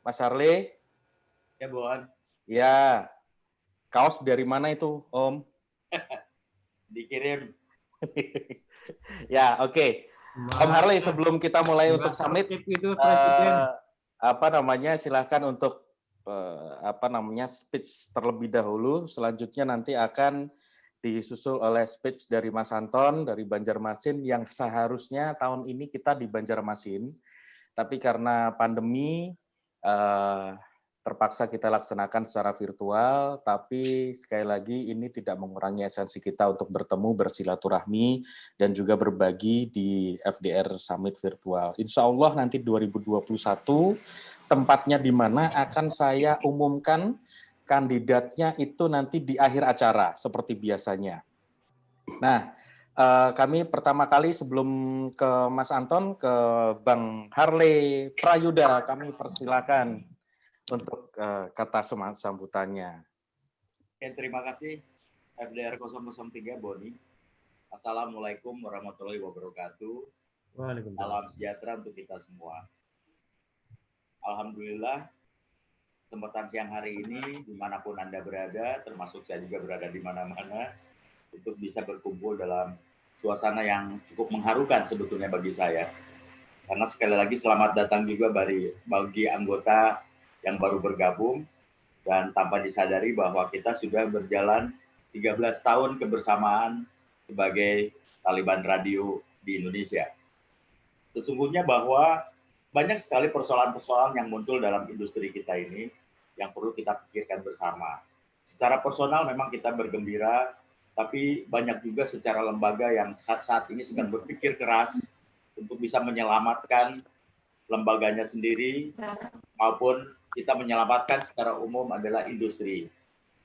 Mas Harley? Ya, Bon. Ya, kaos dari mana itu, Om? Dikirim. Ya, oke. Om Harley, sebelum kita mulai untuk summit, silahkan untuk speech terlebih dahulu. Selanjutnya nanti akan disusul oleh speech dari Mas Anton dari Banjarmasin yang seharusnya tahun ini kita di Banjarmasin, tapi karena pandemi terpaksa kita laksanakan secara virtual, tapi sekali lagi ini tidak mengurangi esensi kita untuk bertemu, bersilaturahmi, dan juga berbagi di FDR Summit Virtual. Insya Allah nanti 2021, tempatnya di mana akan saya umumkan kandidatnya itu nanti di akhir acara, seperti biasanya. Nah, kami pertama kali sebelum ke Mas Anton, ke Bang Harley Prayuda, kami persilakan untuk kata sambutannya. Oke, terima kasih FDR 003 Boni. Assalamualaikum warahmatullahi wabarakatuh. Salam sejahtera untuk kita semua. Alhamdulillah, kesempatan siang hari ini, dimanapun Anda berada, termasuk saya juga berada di mana-mana, untuk bisa berkumpul dalam suasana yang cukup mengharukan sebetulnya bagi saya. Karena sekali lagi selamat datang juga bagi anggota yang baru bergabung, dan tanpa disadari bahwa kita sudah berjalan 13 tahun kebersamaan sebagai Taliban Radio di Indonesia. Sesungguhnya bahwa banyak sekali persoalan-persoalan yang muncul dalam industri kita ini yang perlu kita pikirkan bersama. Secara personal memang kita bergembira, tapi banyak juga secara lembaga yang saat ini sedang berpikir keras untuk bisa menyelamatkan lembaganya sendiri, maupun kita menyelamatkan secara umum adalah industri.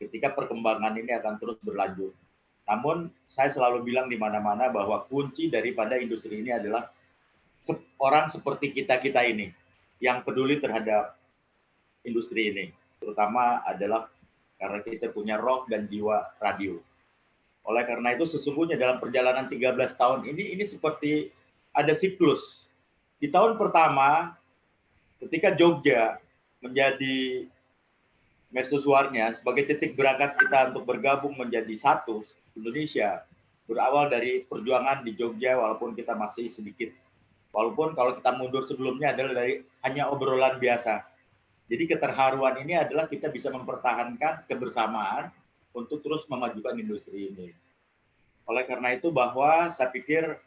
Ketika perkembangan ini akan terus berlanjut. Namun saya selalu bilang di mana-mana bahwa kunci daripada industri ini adalah orang seperti kita-kita ini yang peduli terhadap industri ini. Terutama adalah karena kita punya roh dan jiwa radio. Oleh karena itu sesungguhnya dalam perjalanan 13 tahun ini seperti ada siklus. Di tahun pertama, ketika Jogja menjadi mercusuarnya sebagai titik berangkat kita untuk bergabung menjadi satu Indonesia, berawal dari perjuangan di Jogja walaupun kita masih sedikit. Walaupun kalau kita mundur sebelumnya adalah dari hanya obrolan biasa. Jadi keterharuan ini adalah kita bisa mempertahankan kebersamaan untuk terus memajukan industri ini. Oleh karena itu bahwa saya pikir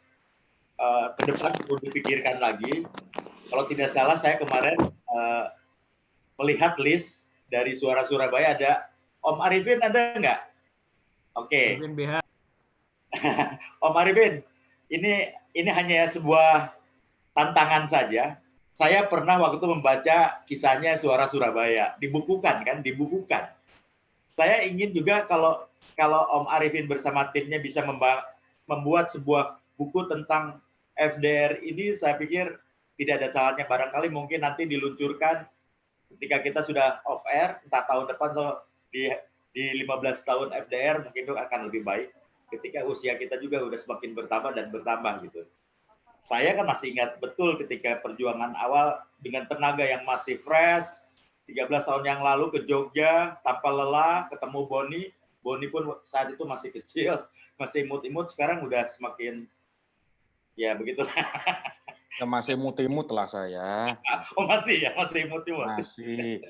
ke depan perlu dipikirkan lagi. Kalau tidak salah saya kemarin melihat list dari Suara Surabaya, ada Om Arifin, ada nggak? Oke. Om Arifin, ini hanya sebuah tantangan saja. Saya pernah waktu itu membaca kisahnya Suara Surabaya, dibukukan. Saya ingin juga kalau Om Arifin bersama timnya bisa membuat sebuah buku tentang FDR ini, saya pikir tidak ada salahnya. Barangkali mungkin nanti diluncurkan ketika kita sudah off air, entah tahun depan atau di 15 tahun FDR, mungkin itu akan lebih baik. Ketika usia kita juga sudah semakin bertambah gitu. Saya kan masih ingat betul ketika perjuangan awal dengan tenaga yang masih fresh, 13 tahun yang lalu ke Jogja, tanpa lelah, ketemu Boni. Boni pun saat itu masih kecil, masih imut-imut, sekarang udah semakin, ya begitulah. Ya, masih imut-imut lah saya. Oh masih ya, masih imut-imut. Masih.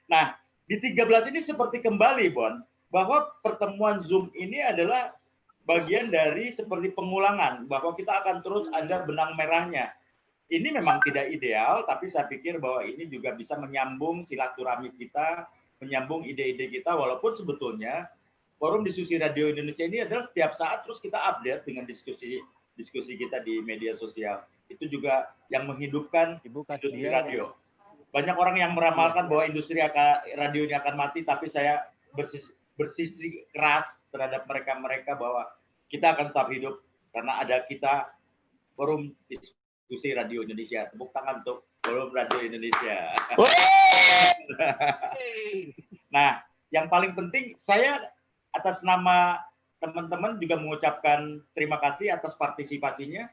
Nah, di 13 ini seperti kembali, Bon, bahwa pertemuan Zoom ini adalah bagian dari seperti pengulangan, bahwa kita akan terus ada benang merahnya. Ini memang tidak ideal, tapi saya pikir bahwa ini juga bisa menyambung silaturahmi kita, menyambung ide-ide kita, walaupun sebetulnya Forum Diskusi Radio Indonesia ini adalah setiap saat terus kita update dengan diskusi kita di media sosial. Itu juga yang menghidupkan industri radio. Banyak orang yang meramalkan bahwa industri radio ini akan mati, tapi saya bersisi keras terhadap mereka bahwa kita akan tetap hidup karena ada kita, Forum Diskusi Radio Indonesia. Tepuk tangan untuk Forum Radio Indonesia. Nah, yang paling penting saya atas nama teman-teman juga mengucapkan terima kasih atas partisipasinya.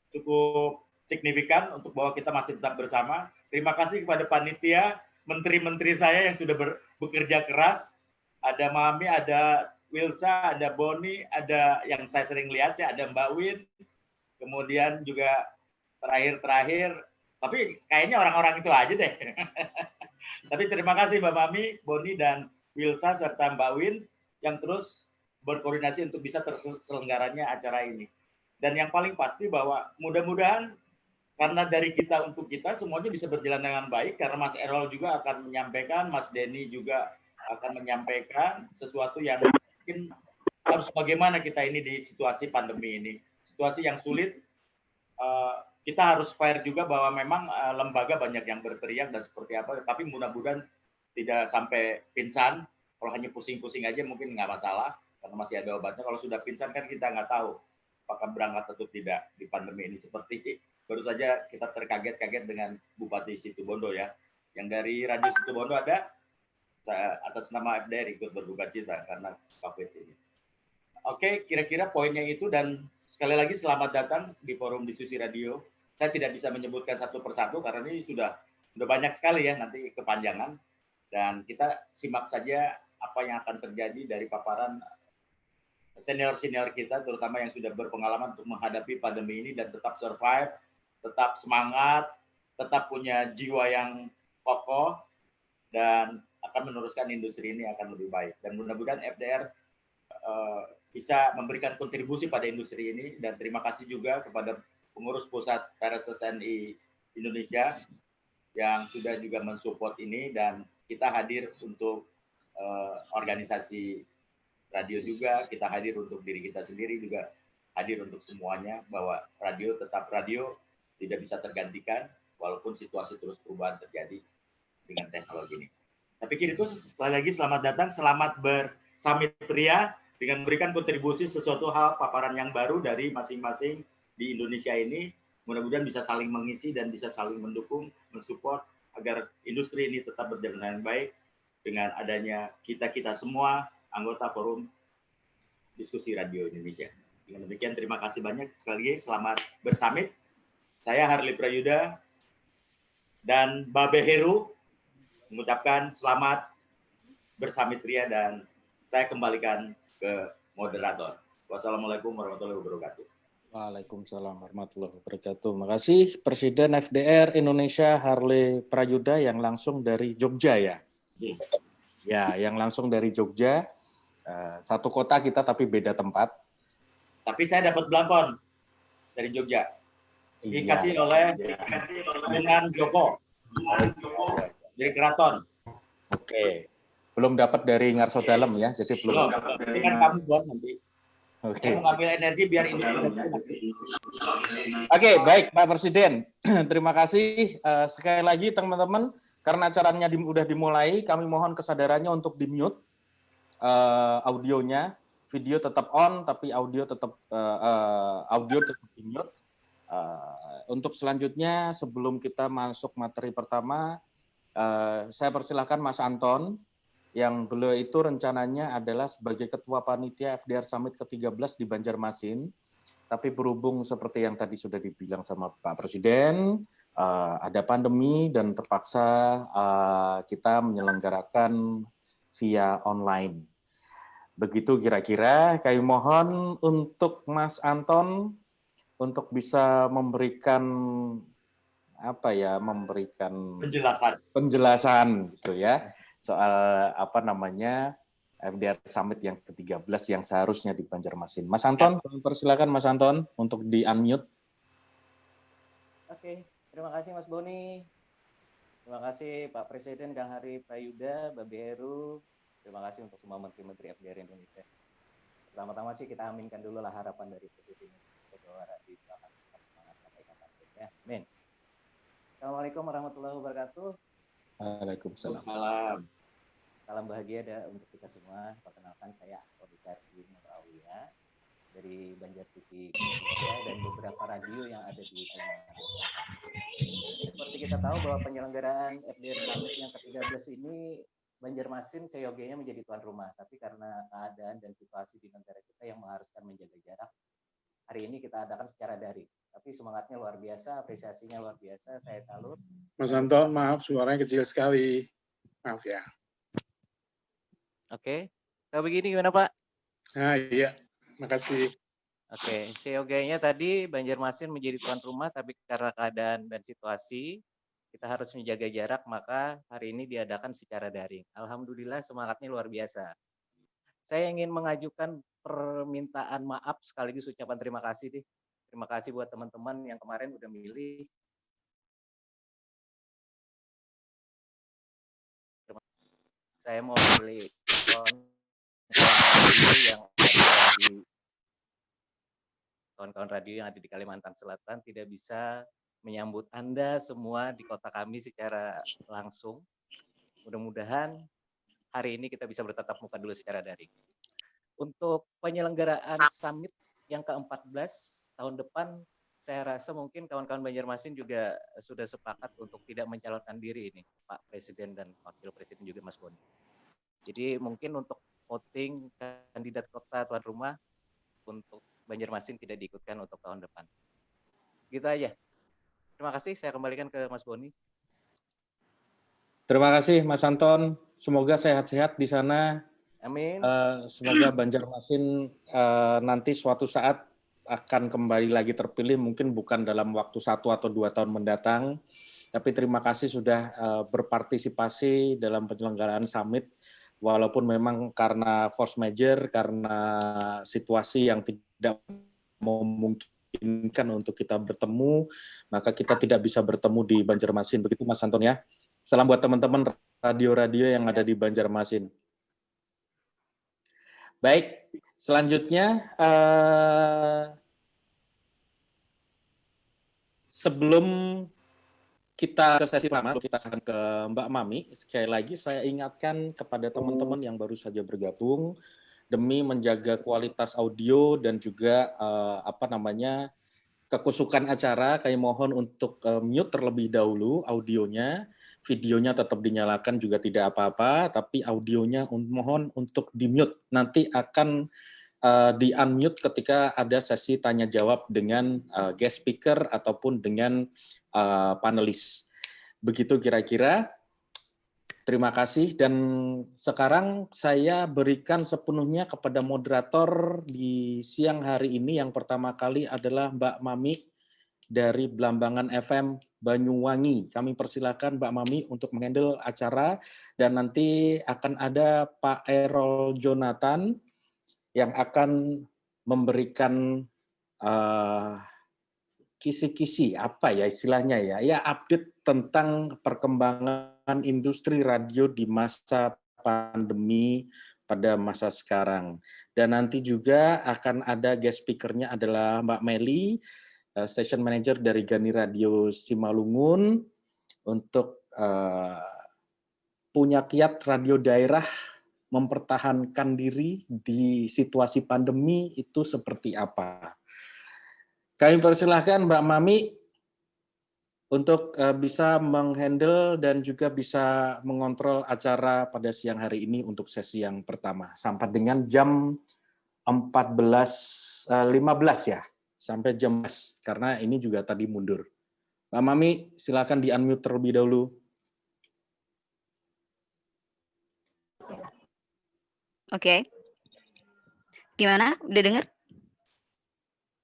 Cukup signifikan untuk bahwa kita masih tetap bersama. Terima kasih kepada panitia menteri-menteri saya yang sudah bekerja keras. Ada Mami, ada Wilsa, ada Boni, ada yang saya sering lihat ya, ada Mbak Win, kemudian juga terakhir, tapi kayaknya orang-orang itu aja deh. Tapi terima kasih Mbak Mami, Boni, dan Wilsa, serta Mbak Win yang terus berkoordinasi untuk bisa terselenggaranya acara ini. Dan yang paling pasti bahwa mudah-mudahan karena dari kita untuk kita semuanya bisa berjalan dengan baik, karena Mas Errol juga akan menyampaikan, Mas Denny juga akan menyampaikan sesuatu yang mungkin harus bagaimana kita ini di situasi pandemi ini. Situasi yang sulit, kita harus fair juga bahwa memang lembaga banyak yang berteriak dan seperti apa, tapi mudah-mudahan tidak sampai pingsan. Kalau hanya pusing-pusing aja mungkin nggak masalah, karena masih ada obatnya. Kalau sudah pingsan kan kita nggak tahu apakah berangkat atau tidak di pandemi ini. Seperti baru saja kita terkaget-kaget dengan Bupati Situbondo ya, yang dari Radio Situbondo ada atas nama FDR ikut berduka cita karena COVID ini. Oke, kira-kira poinnya itu, dan sekali lagi selamat datang di Forum Diskusi Radio. Saya tidak bisa menyebutkan satu persatu karena ini sudah banyak sekali ya, nanti kepanjangan. Dan kita simak saja apa yang akan terjadi dari paparan senior-senior kita, terutama yang sudah berpengalaman untuk menghadapi pandemi ini dan tetap survive, tetap semangat, tetap punya jiwa yang kokoh, dan akan meneruskan industri ini akan lebih baik. Dan mudah-mudahan FDR bisa memberikan kontribusi pada industri ini, dan terima kasih juga kepada pengurus pusat PRSSNI Indonesia yang sudah juga mensupport ini, dan kita hadir untuk organisasi radio juga, kita hadir untuk diri kita sendiri juga, hadir untuk semuanya, bahwa radio tetap radio, tidak bisa tergantikan walaupun situasi terus perubahan terjadi dengan teknologi ini. Saya pikir itu. Sekali lagi selamat datang, selamat bersamit ria dengan memberikan kontribusi sesuatu hal paparan yang baru dari masing-masing di Indonesia ini. Mudah-mudahan bisa saling mengisi dan bisa saling mendukung, mensupport agar industri ini tetap berjalan dengan baik dengan adanya kita semua anggota Forum Diskusi Radio Indonesia. Dengan demikian terima kasih banyak sekali lagi, selamat bersamit. Saya Harley Prayuda dan Babe Heru mengucapkan selamat bersamit ria, dan saya kembalikan ke moderator. Wassalamualaikum warahmatullahi wabarakatuh. Waalaikumsalam warahmatullahi wabarakatuh. Terima kasih Presiden FDR Indonesia Harley Prayuda yang langsung dari Jogja ya. Ya, yang langsung dari Jogja. Satu kota kita tapi beda tempat. Tapi saya dapat belangkon dari Jogja. Dikasih oleh dengan Joko dari Keraton. Oke. Belum dapat dari Ngarso Dalem ya, jadi belum. Ini kan kamu buat nanti. Oke. Saya mengambil energi biar ini. Oke, baik Pak Presiden. Terima kasih sekali lagi teman-teman, karena acaranya sudah dimulai, kami mohon kesadarannya untuk di-mute audionya. Video tetap on, tapi audio tetap di-mute. Untuk selanjutnya, sebelum kita masuk materi pertama, saya persilahkan Mas Anton, yang beliau itu rencananya adalah sebagai Ketua Panitia FDR Summit ke-13 di Banjarmasin. Tapi berhubung seperti yang tadi sudah dibilang sama Pak Presiden, ada pandemi dan terpaksa kita menyelenggarakan via online. Begitu kira-kira, kami mohon untuk Mas Anton untuk bisa memberikan penjelasan gitu ya, soal FDR Summit yang ke-13 yang seharusnya di Banjarmasin. Mas Anton, persilakan Mas Anton untuk di-unmute. Oke, terima kasih Mas Boni. Terima kasih Pak Presiden Kang Harley Prayuda, Babe Heru. Terima kasih untuk semua menteri-menteri FDR Indonesia. Pertama-tama sih kita aminkan dulu lah harapan dari Presiden Indonesia bahwa radio itu akan tetap semangat menyampaikan targetnya. Amin. Assalamualaikum warahmatullahi wabarakatuh. Waalaikumsalam. Salam bahagia untuk kita semua. Perkenalkan saya Odika Aulia dari Banjar TV Indonesia dan beberapa radio yang ada di Kalimantan Selatan. Seperti kita tahu bahwa penyelenggaraan FDR Summit yang ke-13 ini Banjarmasin seyogianya menjadi tuan rumah, tapi karena keadaan dan situasi di negara kita yang mengharuskan menjaga jarak, hari ini kita adakan secara daring. Tapi semangatnya luar biasa, apresiasinya luar biasa, saya salut. Mas Anton, maaf suaranya kecil sekali. Maaf ya. Oke, kalau begini gimana Pak? Nah, iya, makasih. Oke, seyogianya tadi Banjarmasin menjadi tuan rumah, tapi karena keadaan dan situasi kita harus menjaga jarak, maka hari ini diadakan secara daring. Alhamdulillah semangatnya luar biasa. Saya ingin mengajukan permintaan maaf sekaligus ucapan terima kasih nih. Terima kasih buat teman-teman yang kemarin udah milih. Saya mau pilih kawan-kawan radio yang ada di Kalimantan Selatan tidak bisa menyambut Anda semua di kota kami secara langsung. Mudah-mudahan hari ini kita bisa bertatap muka dulu secara daring. Untuk penyelenggaraan summit yang ke-14 tahun depan, saya rasa mungkin kawan-kawan Banjarmasin juga sudah sepakat untuk tidak mencalonkan diri ini, Pak Presiden dan Wakil Presiden juga Mas Boni. Jadi mungkin untuk voting kandidat kota tuan rumah untuk Banjarmasin tidak diikutkan untuk tahun depan. Gitu aja. Terima kasih, saya kembalikan ke Mas Boni. Terima kasih Mas Anton, semoga sehat-sehat di sana. Amin. Semoga Banjarmasin nanti suatu saat akan kembali lagi terpilih, mungkin bukan dalam waktu 1 atau 2 tahun mendatang, tapi terima kasih sudah berpartisipasi dalam penyelenggaraan summit, walaupun memang karena force majeure, karena situasi yang tidak memungkinkan untuk kita bertemu, maka kita tidak bisa bertemu di Banjarmasin. Begitu Mas Anton ya. Salam buat teman-teman radio-radio yang ada di Banjarmasin. Baik, selanjutnya sebelum kita ke sesi pertama, kita akan ke Mbak Mami. Sekali lagi saya ingatkan kepada teman-teman yang baru saja bergabung, demi menjaga kualitas audio dan juga kekusukan acara, kami mohon untuk mute terlebih dahulu audionya. Videonya tetap dinyalakan juga tidak apa-apa, tapi audionya mohon untuk di-mute. Nanti akan di-unmute ketika ada sesi tanya jawab dengan guest speaker ataupun dengan panelis. Begitu kira-kira. Terima kasih, dan sekarang saya berikan sepenuhnya kepada moderator di siang hari ini. Yang pertama kali adalah Mbak Mami dari Blambangan FM Banyuwangi. Kami persilakan Mbak Mami untuk menghandle acara, dan nanti akan ada Pak Errol Jonathan yang akan memberikan kisi-kisi, apa ya istilahnya ya update tentang perkembangan industri radio di masa pandemi pada masa sekarang. Dan nanti juga akan ada guest speaker-nya adalah Mbak Meli, station manager dari Gani Radio Simalungun, untuk punya kiat radio daerah mempertahankan diri di situasi pandemi itu seperti apa. Kami persilahkan Mbak Mami untuk bisa menghandle dan juga bisa mengontrol acara pada siang hari ini untuk sesi yang pertama. Sampai dengan jam 14.15 ya, sampai jam 14, karena ini juga tadi mundur. Mbak Mami, silakan di-unmute terlebih dahulu. Oke. Gimana? Udah dengar?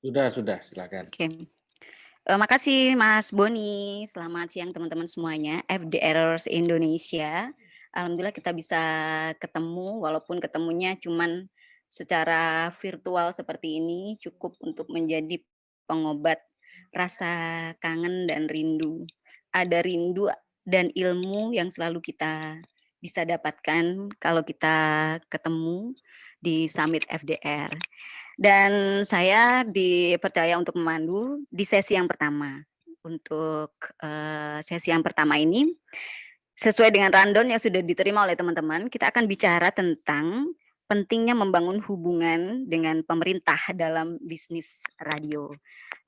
Sudah, silakan. Oke. Makasih Mas Boni. Selamat siang teman-teman semuanya. FDRers Indonesia. Alhamdulillah kita bisa ketemu, walaupun ketemunya cuman secara virtual seperti ini, cukup untuk menjadi pengobat rasa kangen dan rindu. Ada rindu dan ilmu yang selalu kita bisa dapatkan kalau kita ketemu di Summit FDR. Dan saya dipercaya untuk memandu di sesi yang pertama. Untuk sesi yang pertama ini, sesuai dengan rundown yang sudah diterima oleh teman-teman, kita akan bicara tentang pentingnya membangun hubungan dengan pemerintah dalam bisnis radio.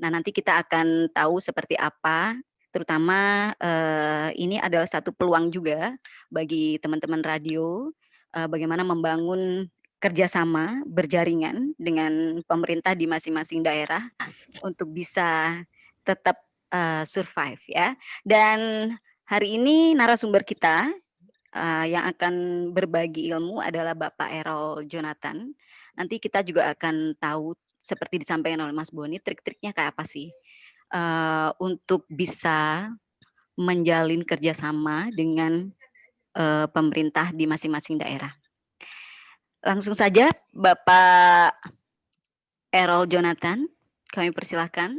Nah, nanti kita akan tahu seperti apa, terutama ini adalah satu peluang juga bagi teman-teman radio, bagaimana membangun kerjasama berjaringan dengan pemerintah di masing-masing daerah untuk bisa tetap survive ya. Dan hari ini narasumber kita yang akan berbagi ilmu adalah Bapak Errol Jonathan. Nanti kita juga akan tahu seperti disampaikan oleh Mas Boni, trik-triknya kayak apa sih untuk bisa menjalin kerjasama dengan pemerintah di masing-masing daerah. Langsung saja Bapak Errol Jonathan, kami persilahkan.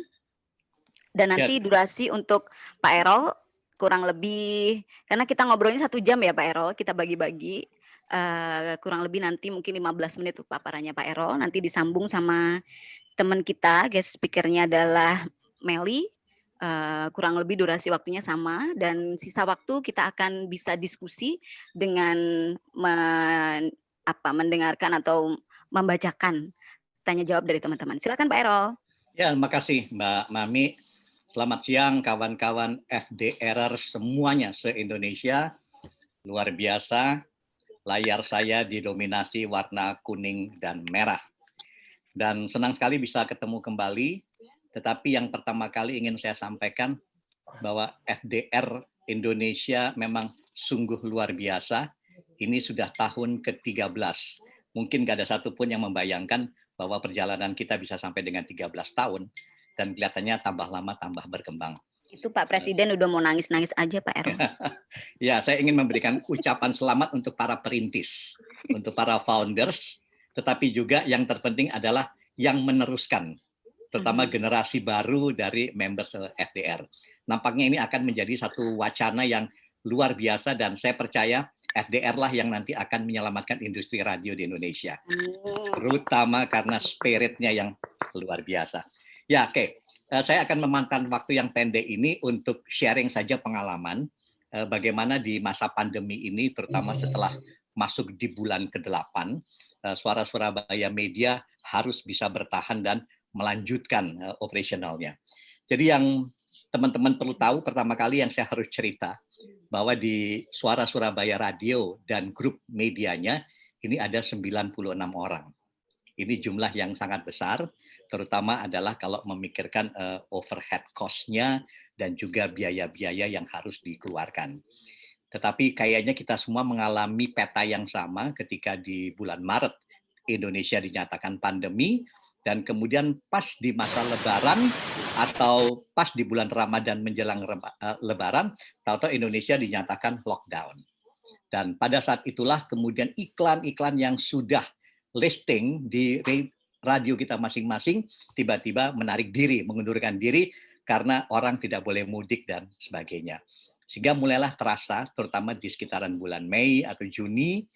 Dan nanti durasi untuk Pak Errol kurang lebih, karena kita ngobrolnya 1 jam ya Pak Errol, kita bagi-bagi. Kurang lebih nanti mungkin 15 menit untuk paparannya Pak Errol, nanti disambung sama teman kita, guest speaker-nya adalah Meli. Kurang lebih durasi waktunya sama, dan sisa waktu kita akan bisa diskusi dengan mendengarkan atau membacakan tanya jawab dari teman-teman. Silakan Pak Errol. Ya, terima kasih Mbak Mami. Selamat siang kawan-kawan FDR semuanya se-Indonesia. Luar biasa, layar saya didominasi warna kuning dan merah. Dan senang sekali bisa ketemu kembali. Tetapi yang pertama kali ingin saya sampaikan bahwa FDR Indonesia memang sungguh luar biasa. Ini sudah tahun ke-13. Mungkin nggak ada satupun yang membayangkan bahwa perjalanan kita bisa sampai dengan 13 tahun. Dan kelihatannya tambah lama, tambah berkembang. Itu Pak Presiden udah mau nangis-nangis aja Pak Errol. Ya, saya ingin memberikan ucapan selamat untuk para perintis, untuk para founders, tetapi juga yang terpenting adalah yang meneruskan, terutama generasi baru dari members FDR. Nampaknya ini akan menjadi satu wacana yang luar biasa dan saya percaya FDR lah yang nanti akan menyelamatkan industri radio di Indonesia. Terutama karena spiritnya yang luar biasa. Ya, oke. Saya akan memanfaatkan waktu yang pendek ini untuk sharing saja pengalaman bagaimana di masa pandemi ini, terutama setelah masuk di bulan ke-8, Suara Surabaya Media harus bisa bertahan dan melanjutkan operasionalnya. Jadi yang teman-teman perlu tahu, pertama kali yang saya harus cerita, bahwa di Suara Surabaya Radio dan grup medianya, ini ada 96 orang. Ini jumlah yang sangat besar, terutama adalah kalau memikirkan overhead cost-nya dan juga biaya-biaya yang harus dikeluarkan. Tetapi kayaknya kita semua mengalami peta yang sama ketika di bulan Maret Indonesia dinyatakan pandemi, dan kemudian pas di masa Lebaran atau pas di bulan Ramadan menjelang Lebaran, tahu-tahu Indonesia dinyatakan lockdown. Dan pada saat itulah kemudian iklan-iklan yang sudah listing di radio kita masing-masing tiba-tiba menarik diri, mengundurkan diri karena orang tidak boleh mudik dan sebagainya. Sehingga mulailah terasa, terutama di sekitaran bulan Mei atau Juni,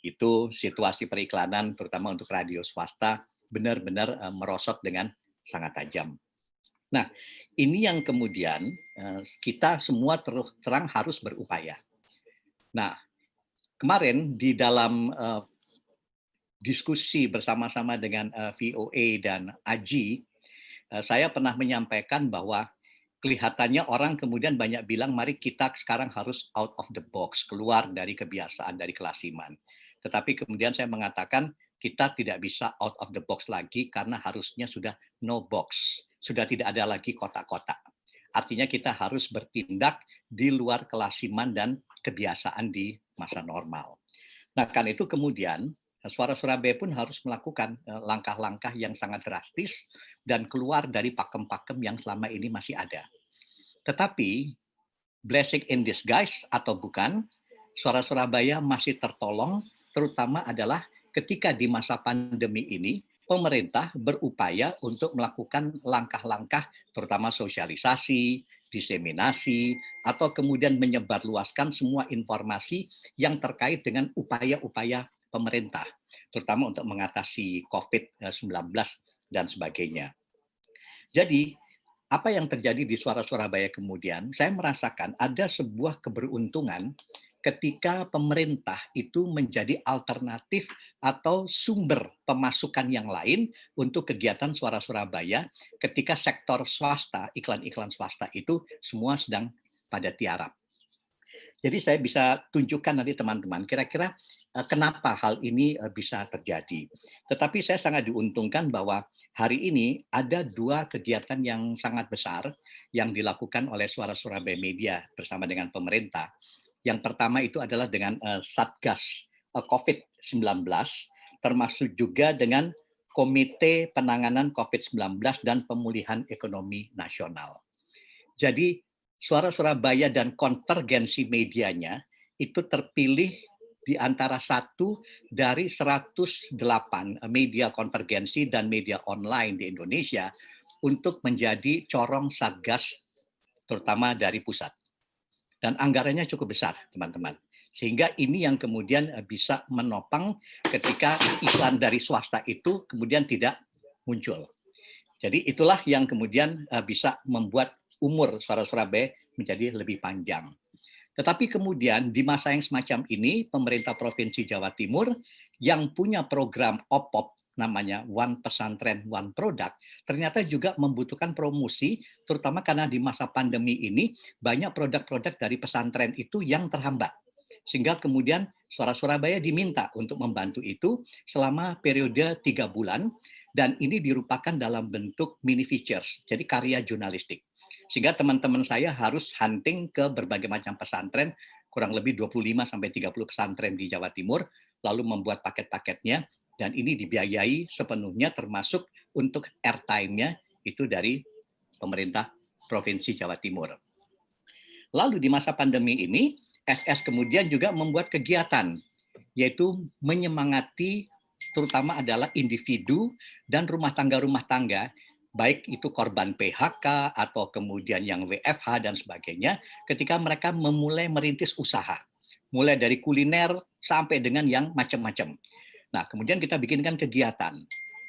itu situasi periklanan terutama untuk radio swasta benar-benar merosot dengan sangat tajam. Nah, ini yang kemudian kita semua terus terang harus berupaya. Nah, kemarin di dalam diskusi bersama-sama dengan VOA dan AJI, saya pernah menyampaikan bahwa kelihatannya orang kemudian banyak bilang, mari kita sekarang harus out of the box, keluar dari kebiasaan, dari kelasiman. Tetapi kemudian saya mengatakan, kita tidak bisa out of the box lagi karena harusnya sudah no box, sudah tidak ada lagi kotak-kotak. Artinya kita harus bertindak di luar kelasiman dan kebiasaan di masa normal. Nah, karena itu kemudian Suara Surabaya pun harus melakukan langkah-langkah yang sangat drastis dan keluar dari pakem-pakem yang selama ini masih ada. Tetapi blessing in disguise atau bukan, Suara Surabaya masih tertolong, terutama adalah ketika di masa pandemi ini pemerintah berupaya untuk melakukan langkah-langkah terutama sosialisasi, diseminasi, atau kemudian menyebarluaskan semua informasi yang terkait dengan upaya-upaya pemerintah, terutama untuk mengatasi COVID-19 dan sebagainya. Jadi, apa yang terjadi di Suara Surabaya kemudian, saya merasakan ada sebuah keberuntungan ketika pemerintah itu menjadi alternatif atau sumber pemasukan yang lain untuk kegiatan Suara Surabaya ketika sektor swasta, iklan-iklan swasta itu semua sedang pada tiarap. Jadi saya bisa tunjukkan nanti teman-teman kira-kira kenapa hal ini bisa terjadi. Tetapi saya sangat diuntungkan bahwa hari ini ada 2 kegiatan yang sangat besar yang dilakukan oleh Suara Surabaya Media bersama dengan pemerintah. Yang pertama itu adalah dengan Satgas COVID-19, termasuk juga dengan Komite Penanganan COVID-19 dan Pemulihan Ekonomi Nasional. Jadi Suara Surabaya dan konvergensi medianya itu terpilih di antara 1 dari 108 media konvergensi dan media online di Indonesia untuk menjadi corong Satgas, terutama dari pusat. Dan anggarannya cukup besar, teman-teman. Sehingga ini yang kemudian bisa menopang ketika iklan dari swasta itu kemudian tidak muncul. Jadi itulah yang kemudian bisa membuat umur Suara Surabaya menjadi lebih panjang. Tetapi kemudian di masa yang semacam ini, pemerintah Provinsi Jawa Timur yang punya program OPOP, namanya One Pesantren, One Product, ternyata juga membutuhkan promosi, terutama karena di masa pandemi ini banyak produk-produk dari pesantren itu yang terhambat. Sehingga kemudian Suara Surabaya diminta untuk membantu itu selama periode 3 bulan, dan ini dirupakan dalam bentuk mini features, jadi karya jurnalistik. Sehingga teman-teman saya harus hunting ke berbagai macam pesantren, kurang lebih 25-30 pesantren di Jawa Timur, lalu membuat paket-paketnya, dan ini dibiayai sepenuhnya termasuk untuk airtime-nya itu dari pemerintah Provinsi Jawa Timur. Lalu di masa pandemi ini, SS kemudian juga membuat kegiatan, yaitu menyemangati terutama adalah individu dan rumah tangga, baik itu korban PHK atau kemudian yang WFH dan sebagainya, ketika mereka memulai merintis usaha. Mulai dari kuliner sampai dengan yang macam-macam. Nah, kemudian kita bikinkan kegiatan.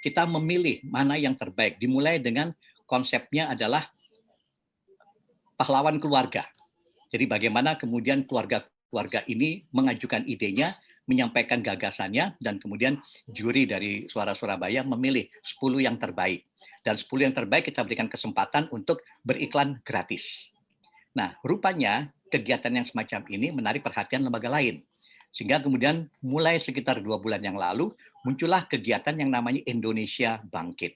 Kita memilih mana yang terbaik. Dimulai dengan konsepnya adalah pahlawan keluarga. Jadi bagaimana kemudian keluarga-keluarga ini mengajukan idenya, menyampaikan gagasannya, dan kemudian juri dari Suara Surabaya memilih 10 yang terbaik. Dan 10 yang terbaik kita berikan kesempatan untuk beriklan gratis. Nah, rupanya kegiatan yang semacam ini menarik perhatian lembaga lain. Sehingga kemudian mulai sekitar 2 bulan yang lalu, muncullah kegiatan yang namanya Indonesia Bangkit.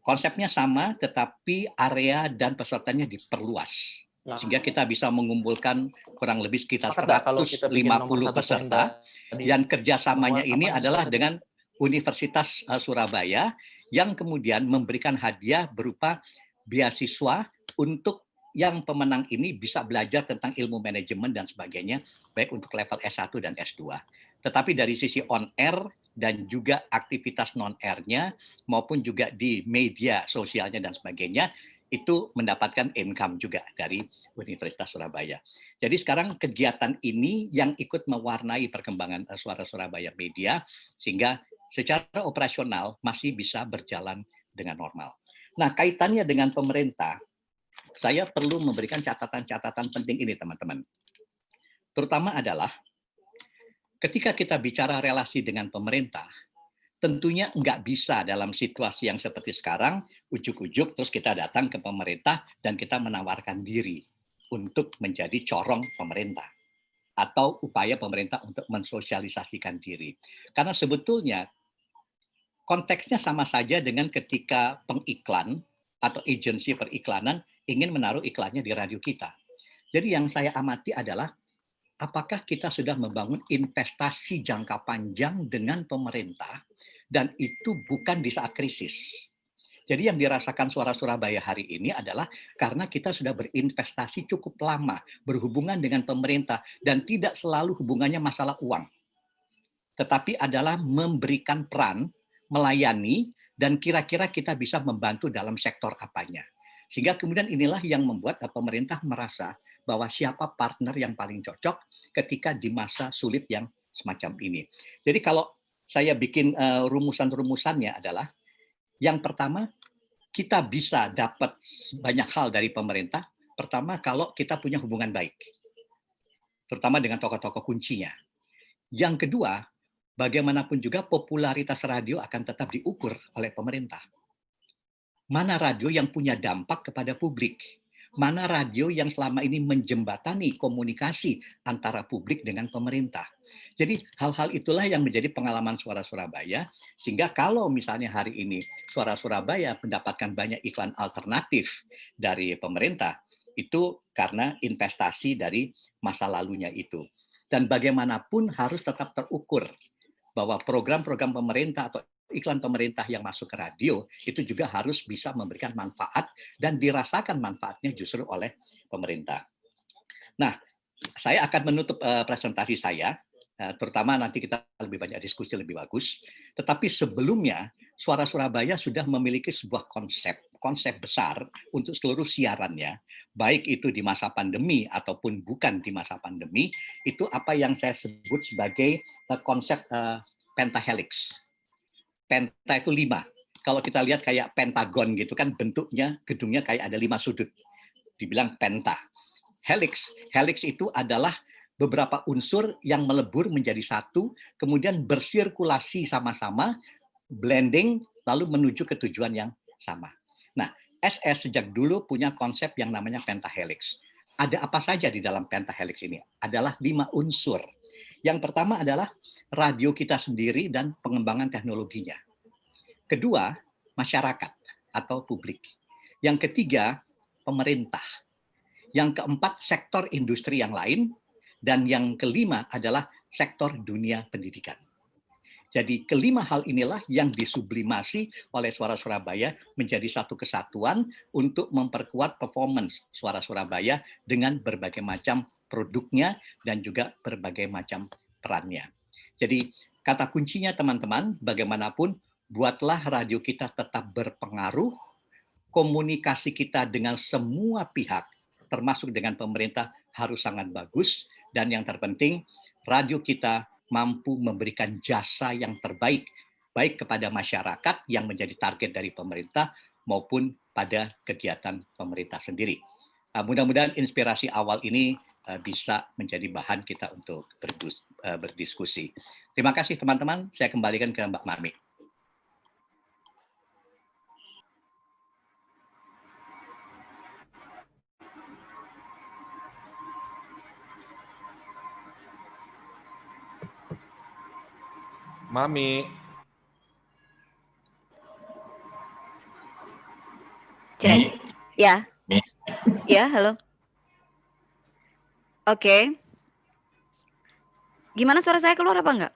Konsepnya sama, tetapi area dan pesertanya diperluas. Sehingga kita bisa mengumpulkan kurang lebih sekitar 150 peserta. Dan kerjasamanya ini adalah dengan Universitas Surabaya yang kemudian memberikan hadiah berupa beasiswa untuk yang pemenang ini bisa belajar tentang ilmu manajemen dan sebagainya, baik untuk level S1 dan S2. Tetapi dari sisi on-air dan juga aktivitas non-air-nya maupun juga di media sosialnya dan sebagainya, itu mendapatkan income juga dari Universitas Surabaya. Jadi sekarang kegiatan ini yang ikut mewarnai perkembangan Suara Surabaya Media, sehingga secara operasional masih bisa berjalan dengan normal. Nah, kaitannya dengan pemerintah, saya perlu memberikan catatan-catatan penting ini, teman-teman. Terutama adalah ketika kita bicara relasi dengan pemerintah, tentunya nggak bisa dalam situasi yang seperti sekarang, ujuk-ujuk terus kita datang ke pemerintah dan kita menawarkan diri untuk menjadi corong pemerintah. Atau upaya pemerintah untuk mensosialisasikan diri. Karena sebetulnya konteksnya sama saja dengan ketika pengiklan atau agensi periklanan ingin menaruh iklannya di radio kita. Jadi yang saya amati adalah apakah kita sudah membangun investasi jangka panjang dengan pemerintah dan itu bukan di saat krisis. Jadi yang dirasakan Suara Surabaya hari ini adalah karena kita sudah berinvestasi cukup lama berhubungan dengan pemerintah dan tidak selalu hubungannya masalah uang. Tetapi adalah memberikan peran, melayani, dan kira-kira kita bisa membantu dalam sektor apanya. Sehingga kemudian inilah yang membuat pemerintah merasa bahwa siapa partner yang paling cocok ketika di masa sulit yang semacam ini. Jadi kalau saya bikin rumusan-rumusannya adalah, yang pertama, kita bisa dapat banyak hal dari pemerintah. Pertama, kalau kita punya hubungan baik, terutama dengan tokoh-tokoh kuncinya. Yang kedua, bagaimanapun juga popularitas radio akan tetap diukur oleh pemerintah. Mana radio yang punya dampak kepada publik? mana radio yang selama ini menjembatani komunikasi antara publik dengan pemerintah. Jadi hal-hal itulah yang menjadi pengalaman Suara Surabaya, sehingga kalau misalnya hari ini Suara Surabaya mendapatkan banyak iklan alternatif dari pemerintah, itu karena investasi dari masa lalunya itu. Dan bagaimanapun harus tetap terukur bahwa program-program pemerintah atau iklan pemerintah yang masuk ke radio itu juga harus bisa memberikan manfaat dan dirasakan manfaatnya justru oleh pemerintah. Nah, saya akan menutup presentasi saya, terutama nanti kita lebih banyak diskusi lebih bagus. Tetapi sebelumnya, Suara Surabaya sudah memiliki sebuah konsep besar untuk seluruh siarannya, baik itu di masa pandemi ataupun bukan di masa pandemi, itu apa yang saya sebut sebagai konsep pentahelix. Penta itu 5. Kalau kita lihat kayak pentagon gitu kan bentuknya, gedungnya kayak ada 5 sudut. Dibilang penta. Helix itu adalah beberapa unsur yang melebur menjadi satu, kemudian bersirkulasi sama-sama, blending, lalu menuju ke tujuan yang sama. Nah, SS sejak dulu punya konsep yang namanya pentahelix. Ada apa saja di dalam pentahelix ini? Adalah 5 unsur. Yang pertama adalah radio kita sendiri dan pengembangan teknologinya. Kedua, masyarakat atau publik. Yang ketiga, pemerintah. Yang keempat, sektor industri yang lain. Dan yang kelima adalah sektor dunia pendidikan. Jadi kelima hal inilah yang disublimasi oleh Suara Surabaya menjadi satu kesatuan untuk memperkuat performance Suara Surabaya dengan berbagai macam produknya dan juga berbagai macam perannya. Jadi kata kuncinya teman-teman, bagaimanapun buatlah radio kita tetap berpengaruh, komunikasi kita dengan semua pihak, termasuk dengan pemerintah harus sangat bagus, dan yang terpenting radio kita mampu memberikan jasa yang terbaik, baik kepada masyarakat yang menjadi target dari pemerintah maupun pada kegiatan pemerintah sendiri. Mudah-mudahan inspirasi awal ini bisa menjadi bahan kita untuk berdiskusi. Terima kasih teman-teman, saya kembalikan ke Mbak Mami. Mami. Cek. Ya. Ya, halo. Oke. Gimana suara saya keluar apa enggak?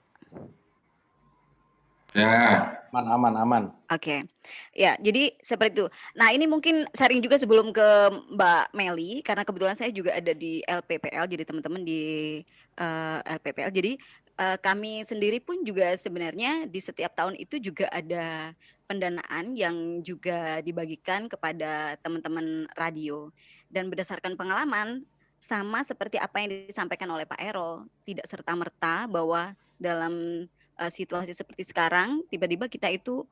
Ya. Aman. Oke. Ya, jadi seperti itu. Nah, ini mungkin sharing juga sebelum ke Mbak Meli, karena kebetulan saya juga ada di LPPL, jadi teman-teman di LPPL. Jadi kami sendiri pun juga sebenarnya di setiap tahun itu juga ada pendanaan yang juga dibagikan kepada teman-teman radio. Dan berdasarkan pengalaman, sama seperti apa yang disampaikan oleh Pak Errol, tidak serta-merta bahwa dalam situasi seperti sekarang tiba-tiba kita itu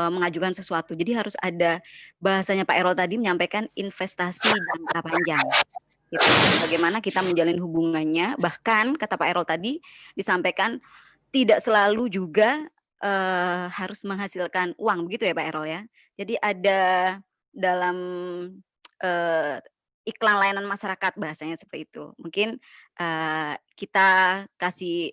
mengajukan sesuatu. Jadi harus ada, bahasanya Pak Errol tadi menyampaikan investasi jangka panjang. Gitu. Bagaimana kita menjalin hubungannya, bahkan kata Pak Errol tadi disampaikan tidak selalu juga harus menghasilkan uang, begitu ya Pak Errol ya. Jadi ada dalam iklan layanan masyarakat, bahasanya seperti itu. Mungkin kita kasih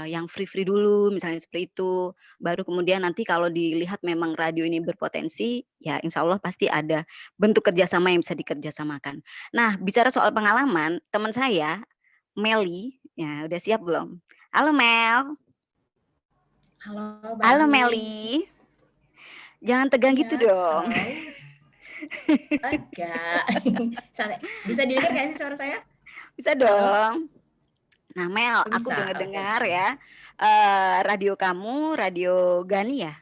yang free dulu, misalnya seperti itu. Baru kemudian nanti kalau dilihat memang radio ini berpotensi, ya insya Allah pasti ada bentuk kerjasama yang bisa dikerjasamakan. Nah, bicara soal pengalaman, teman saya, Meli, ya udah siap belum? Halo Mel. Halo Meli. Jangan tegang ya, gitu dong. Enggak. Bisa didengar nggak sih suara saya? Bisa dong. Nah Mel, bisa, aku dengar ya, radio kamu, Radio Gani ya?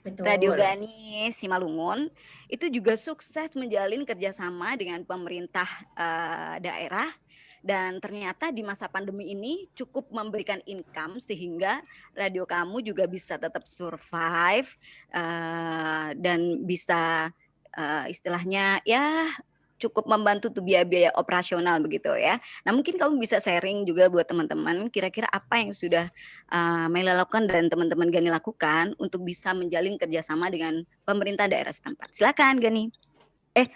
Betul. Radio Gani Simalungun, itu juga sukses menjalin kerjasama dengan pemerintah daerah. Dan ternyata di masa pandemi ini cukup memberikan income sehingga radio kamu juga bisa tetap survive dan bisa istilahnya ya cukup membantu tuh biaya-biaya operasional begitu ya. Nah mungkin kamu bisa sharing juga buat teman-teman kira-kira apa yang sudah Mela lakukan dan teman-teman Gani lakukan untuk bisa menjalin kerjasama dengan pemerintah daerah setempat. Silakan Gani.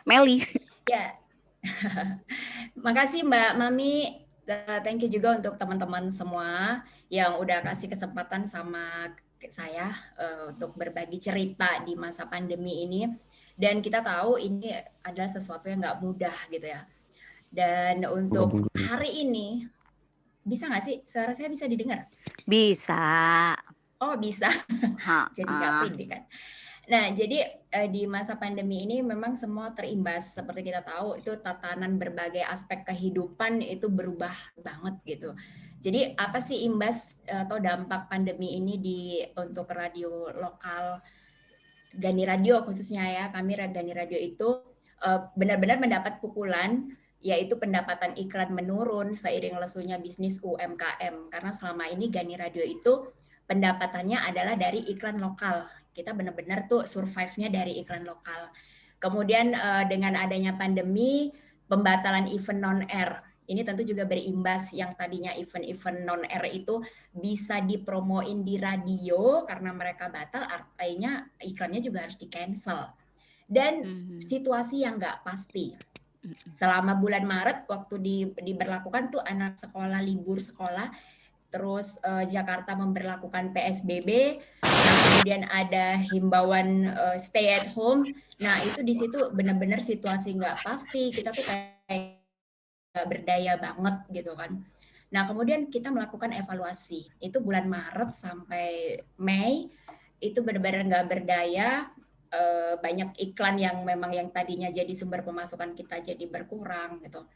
Meli. Ya, makasih Mbak Mami. Thank you juga untuk teman-teman semua yang udah kasih kesempatan sama saya untuk berbagi cerita di masa pandemi ini. Dan kita tahu ini adalah sesuatu yang nggak mudah gitu ya. Dan untuk hari ini, bisa nggak sih suara saya bisa didengar? Bisa. Oh bisa, jadi nggak pede kan. Nah, jadi di masa pandemi ini memang semua terimbas. Seperti kita tahu, itu tatanan berbagai aspek kehidupan itu berubah banget gitu. Jadi apa sih imbas atau dampak pandemi ini untuk radio lokal Gani Radio khususnya ya, kami Gani Radio itu benar-benar mendapat pukulan, yaitu pendapatan iklan menurun seiring lesunya bisnis UMKM. Karena selama ini Gani Radio itu pendapatannya adalah dari iklan lokal. Kita benar-benar tuh survive-nya dari iklan lokal. Kemudian dengan adanya pandemi, pembatalan event non-air. Ini tentu juga berimbas yang tadinya event-event non-air itu bisa dipromoin di radio karena mereka batal, artinya iklannya juga harus di-cancel. Dan situasi yang nggak pasti. Selama bulan Maret waktu diberlakukan tuh anak sekolah libur sekolah, terus Jakarta memberlakukan PSBB, nah kemudian ada himbauan stay at home. Nah itu di situ benar-benar situasi nggak pasti, kita tuh kayak nggak berdaya banget gitu kan. Nah kemudian kita melakukan evaluasi, itu bulan Maret sampai Mei, itu benar-benar nggak berdaya, banyak iklan yang memang yang tadinya jadi sumber pemasukan kita jadi berkurang gitu.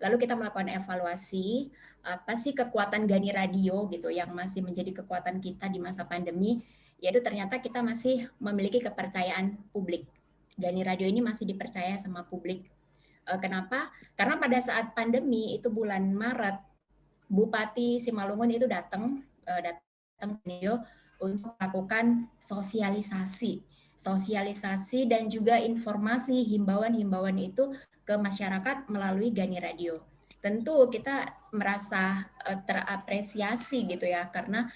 Lalu kita melakukan evaluasi, apa sih kekuatan Gani Radio gitu yang masih menjadi kekuatan kita di masa pandemi, yaitu ternyata kita masih memiliki kepercayaan publik. Gani Radio ini masih dipercaya sama publik. Kenapa? Karena pada saat pandemi itu bulan Maret, Bupati Simalungun itu datang ke radio untuk melakukan sosialisasi dan juga informasi himbauan itu ke masyarakat melalui Gani Radio. Tentu kita merasa terapresiasi gitu ya, karena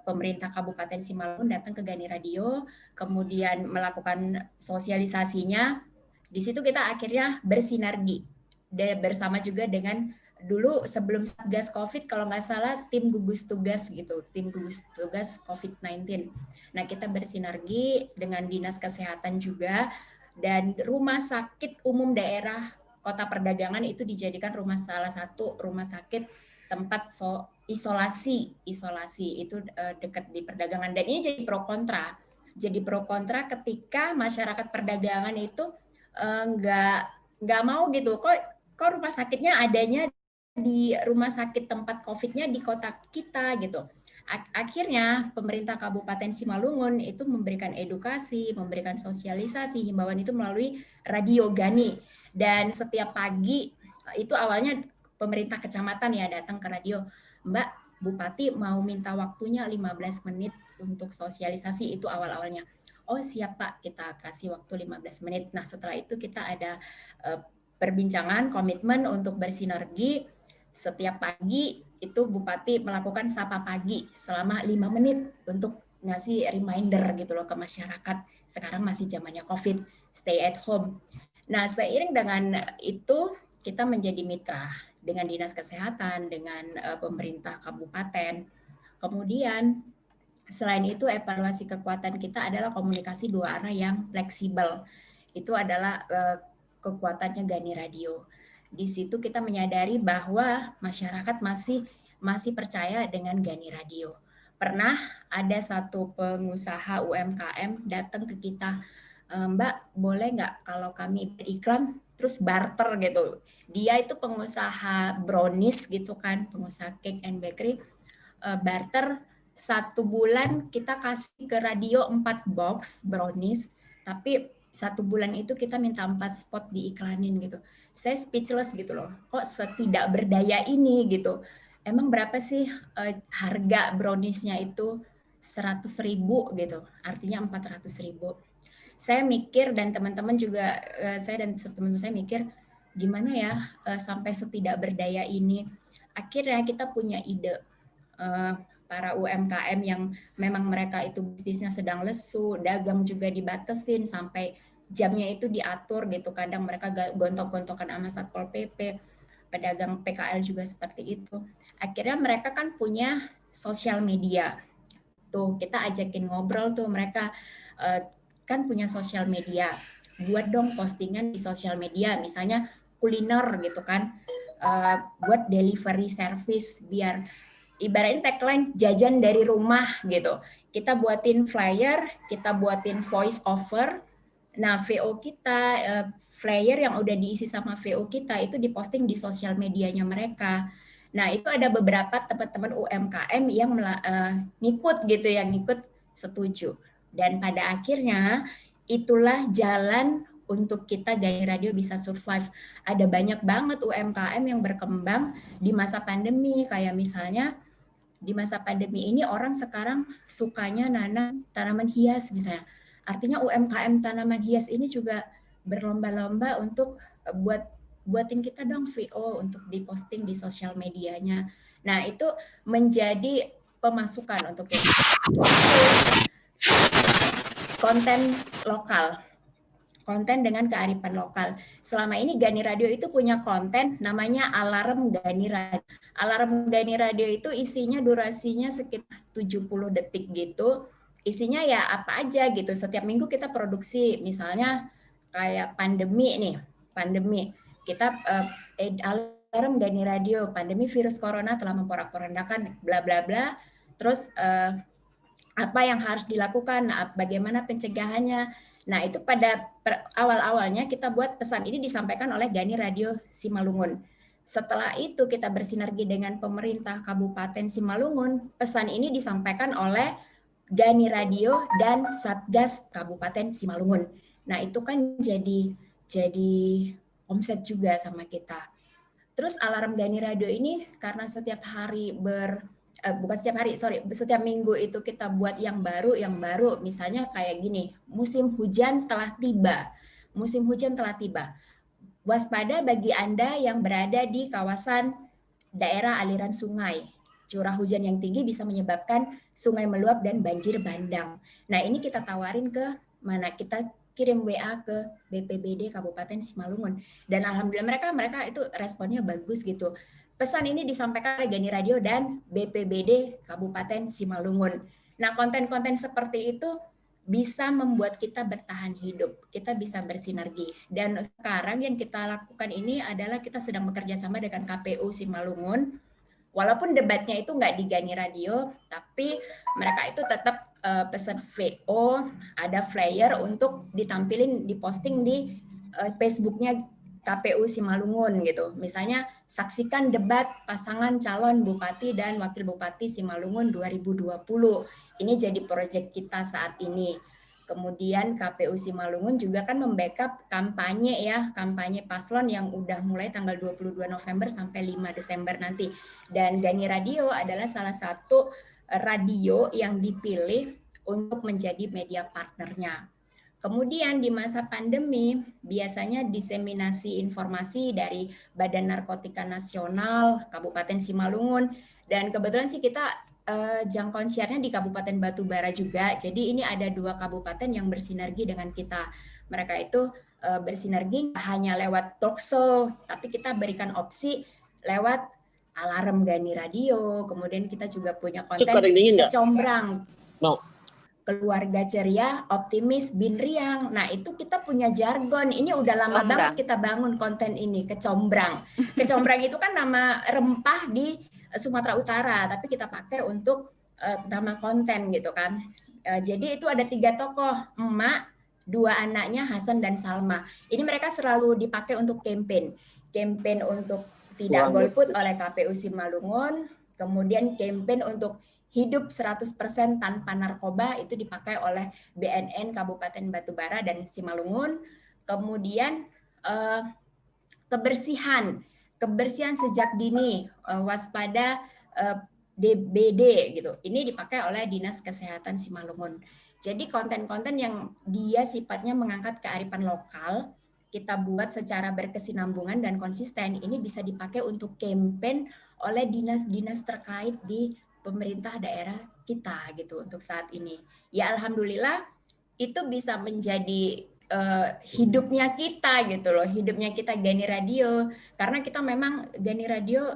pemerintah Kabupaten Simalungun datang ke Gani Radio, kemudian melakukan sosialisasinya. Di situ kita akhirnya bersinergi bersama juga dengan dulu sebelum Satgas COVID, kalau nggak salah tim gugus tugas gitu, tim gugus tugas COVID-19. Nah kita bersinergi dengan Dinas Kesehatan juga, dan Rumah Sakit Umum Daerah Kota Perdagangan itu dijadikan salah satu rumah sakit tempat isolasi itu dekat di perdagangan. Dan ini jadi pro kontra ketika masyarakat perdagangan itu nggak mau gitu, kok rumah sakitnya adanya di rumah sakit tempat COVID-nya di kota kita gitu. Akhirnya pemerintah Kabupaten Simalungun itu memberikan edukasi, memberikan sosialisasi, himbauan itu melalui Radio Gani. Dan setiap pagi itu awalnya pemerintah kecamatan ya datang ke radio, Mbak Bupati mau minta waktunya 15 menit untuk sosialisasi, itu awal-awalnya. Oh siap Pak, kita kasih waktu 15 menit. Nah setelah itu kita ada perbincangan, komitmen untuk bersinergi. Setiap pagi itu Bupati melakukan sapa pagi selama 5 menit untuk ngasih reminder gitu loh ke masyarakat. Sekarang masih zamannya COVID, stay at home. Nah, seiring dengan itu kita menjadi mitra dengan Dinas Kesehatan, dengan pemerintah kabupaten. Kemudian selain itu evaluasi kekuatan kita adalah komunikasi dua arah yang fleksibel. Itu adalah kekuatannya Gani Radio. Di situ kita menyadari bahwa masyarakat masih percaya dengan Gani Radio. Pernah ada satu pengusaha UMKM datang ke kita, Mbak boleh nggak kalau kami beriklan terus barter gitu. Dia itu pengusaha brownies gitu kan, pengusaha cake and bakery, barter 1 bulan kita kasih ke radio 4 box brownies, tapi 1 bulan itu kita minta 4 spot diiklanin gitu. Saya speechless gitu loh, kok setidak berdaya ini gitu. Emang berapa sih harga browniesnya itu? 100.000 gitu, artinya 400.000. Saya mikir dan teman-teman juga, saya dan teman-teman saya mikir, gimana ya sampai setidak berdaya ini. Akhirnya kita punya ide, para UMKM yang memang mereka itu bisnisnya sedang lesu, dagang juga dibatasin sampai jamnya itu diatur gitu. Kadang mereka gontok-gontokan sama Satpol PP, pedagang PKL juga seperti itu. Akhirnya mereka kan punya sosial media. Tuh, kita ajakin ngobrol tuh mereka kan punya sosial media. Buat dong postingan di sosial media, misalnya kuliner gitu kan. Buat delivery service biar ibaratnya tagline jajan dari rumah gitu. Kita buatin flyer, kita buatin voice over. Nah, VO kita, flyer yang udah diisi sama VO kita itu diposting di sosial medianya mereka. Nah, itu ada beberapa teman-teman UMKM yang ngikut gitu, yang ngikut setuju. Dan pada akhirnya itulah jalan untuk kita Gani Radio bisa survive. Ada banyak banget UMKM yang berkembang di masa pandemi, kayak misalnya di masa pandemi ini orang sekarang sukanya nanam tanaman hias misalnya. Artinya UMKM tanaman hias ini juga berlomba-lomba untuk buatin kita dong VO untuk diposting di sosial medianya. Nah, itu menjadi pemasukan untuk kita. Konten lokal. Konten dengan kearifan lokal. Selama ini Gani Radio itu punya konten namanya Alarm Gani Radio. Alarm Gani Radio itu isinya durasinya sekitar 70 detik gitu. Isinya ya apa aja gitu. Setiap minggu kita produksi, misalnya kayak pandemi nih, pandemi. Kita Alarm Gani Radio, pandemi virus corona telah memporak-porandakan bla bla bla. Terus apa yang harus dilakukan, bagaimana pencegahannya. Nah, itu pada awal-awalnya kita buat pesan ini disampaikan oleh Gani Radio Simalungun. Setelah itu kita bersinergi dengan pemerintah Kabupaten Simalungun, pesan ini disampaikan oleh Gani Radio dan Satgas Kabupaten Simalungun. Nah, itu kan jadi omset juga sama kita. Terus Alarm Gani Radio ini karena setiap hari setiap minggu itu kita buat yang baru, misalnya kayak gini, musim hujan telah tiba. Waspada bagi Anda yang berada di kawasan daerah aliran sungai. Curah hujan yang tinggi bisa menyebabkan sungai meluap dan banjir bandang. Nah, ini kita tawarin ke mana? Kita kirim WA ke BPBD Kabupaten Simalungun. Dan alhamdulillah mereka itu responnya bagus gitu. Pesan ini disampaikan oleh Gani Radio dan BPBD Kabupaten Simalungun. Nah, konten-konten seperti itu bisa membuat kita bertahan hidup, kita bisa bersinergi. Dan sekarang yang kita lakukan ini adalah kita sedang bekerja sama dengan KPU Simalungun. Walaupun debatnya itu nggak di Gani Radio, tapi mereka itu tetap pesan VO, ada flyer untuk ditampilin, diposting di Facebooknya KPU Simalungun gitu. Misalnya saksikan debat pasangan calon Bupati dan Wakil Bupati Simalungun 2020. Ini jadi proyek kita saat ini. Kemudian KPU Simalungun juga kan membackup kampanye paslon yang udah mulai tanggal 22 November sampai 5 Desember nanti. Dan Gani Radio adalah salah satu radio yang dipilih untuk menjadi media partnernya. Kemudian di masa pandemi, biasanya diseminasi informasi dari Badan Narkotika Nasional, Kabupaten Simalungun, dan kebetulan sih kita jangkauan siarnya di Kabupaten Batubara juga. Jadi ini ada 2 kabupaten yang bersinergi dengan kita. Mereka itu bersinergi hanya lewat talkshow, tapi kita berikan opsi lewat Alarm Gani Radio. Kemudian kita juga punya konten Kecombrang. No. Keluarga ceria, optimis, bin riang. Nah, itu kita punya jargon. Ini udah lama banget kita bangun konten ini, Kecombrang. Kecombrang itu kan nama rempah di Sumatera Utara, tapi kita pakai untuk nama konten gitu kan. Jadi itu ada 3 tokoh, emak, 2 anaknya Hasan dan Salma. Ini mereka selalu dipakai untuk campaign untuk tidak golput oleh KPU Simalungun, kemudian campaign untuk hidup 100% tanpa narkoba itu dipakai oleh BNN Kabupaten Batubara dan Simalungun. Kemudian kebersihan sejak dini, waspada DBD gitu. Ini dipakai oleh Dinas Kesehatan Simalungun. Jadi konten-konten yang dia sifatnya mengangkat kearifan lokal, kita buat secara berkesinambungan dan konsisten, ini bisa dipakai untuk campaign oleh dinas-dinas terkait di pemerintah daerah kita gitu untuk saat ini. Ya alhamdulillah itu bisa menjadi hidupnya kita gitu loh, hidupnya kita Gani Radio, karena kita memang Gani Radio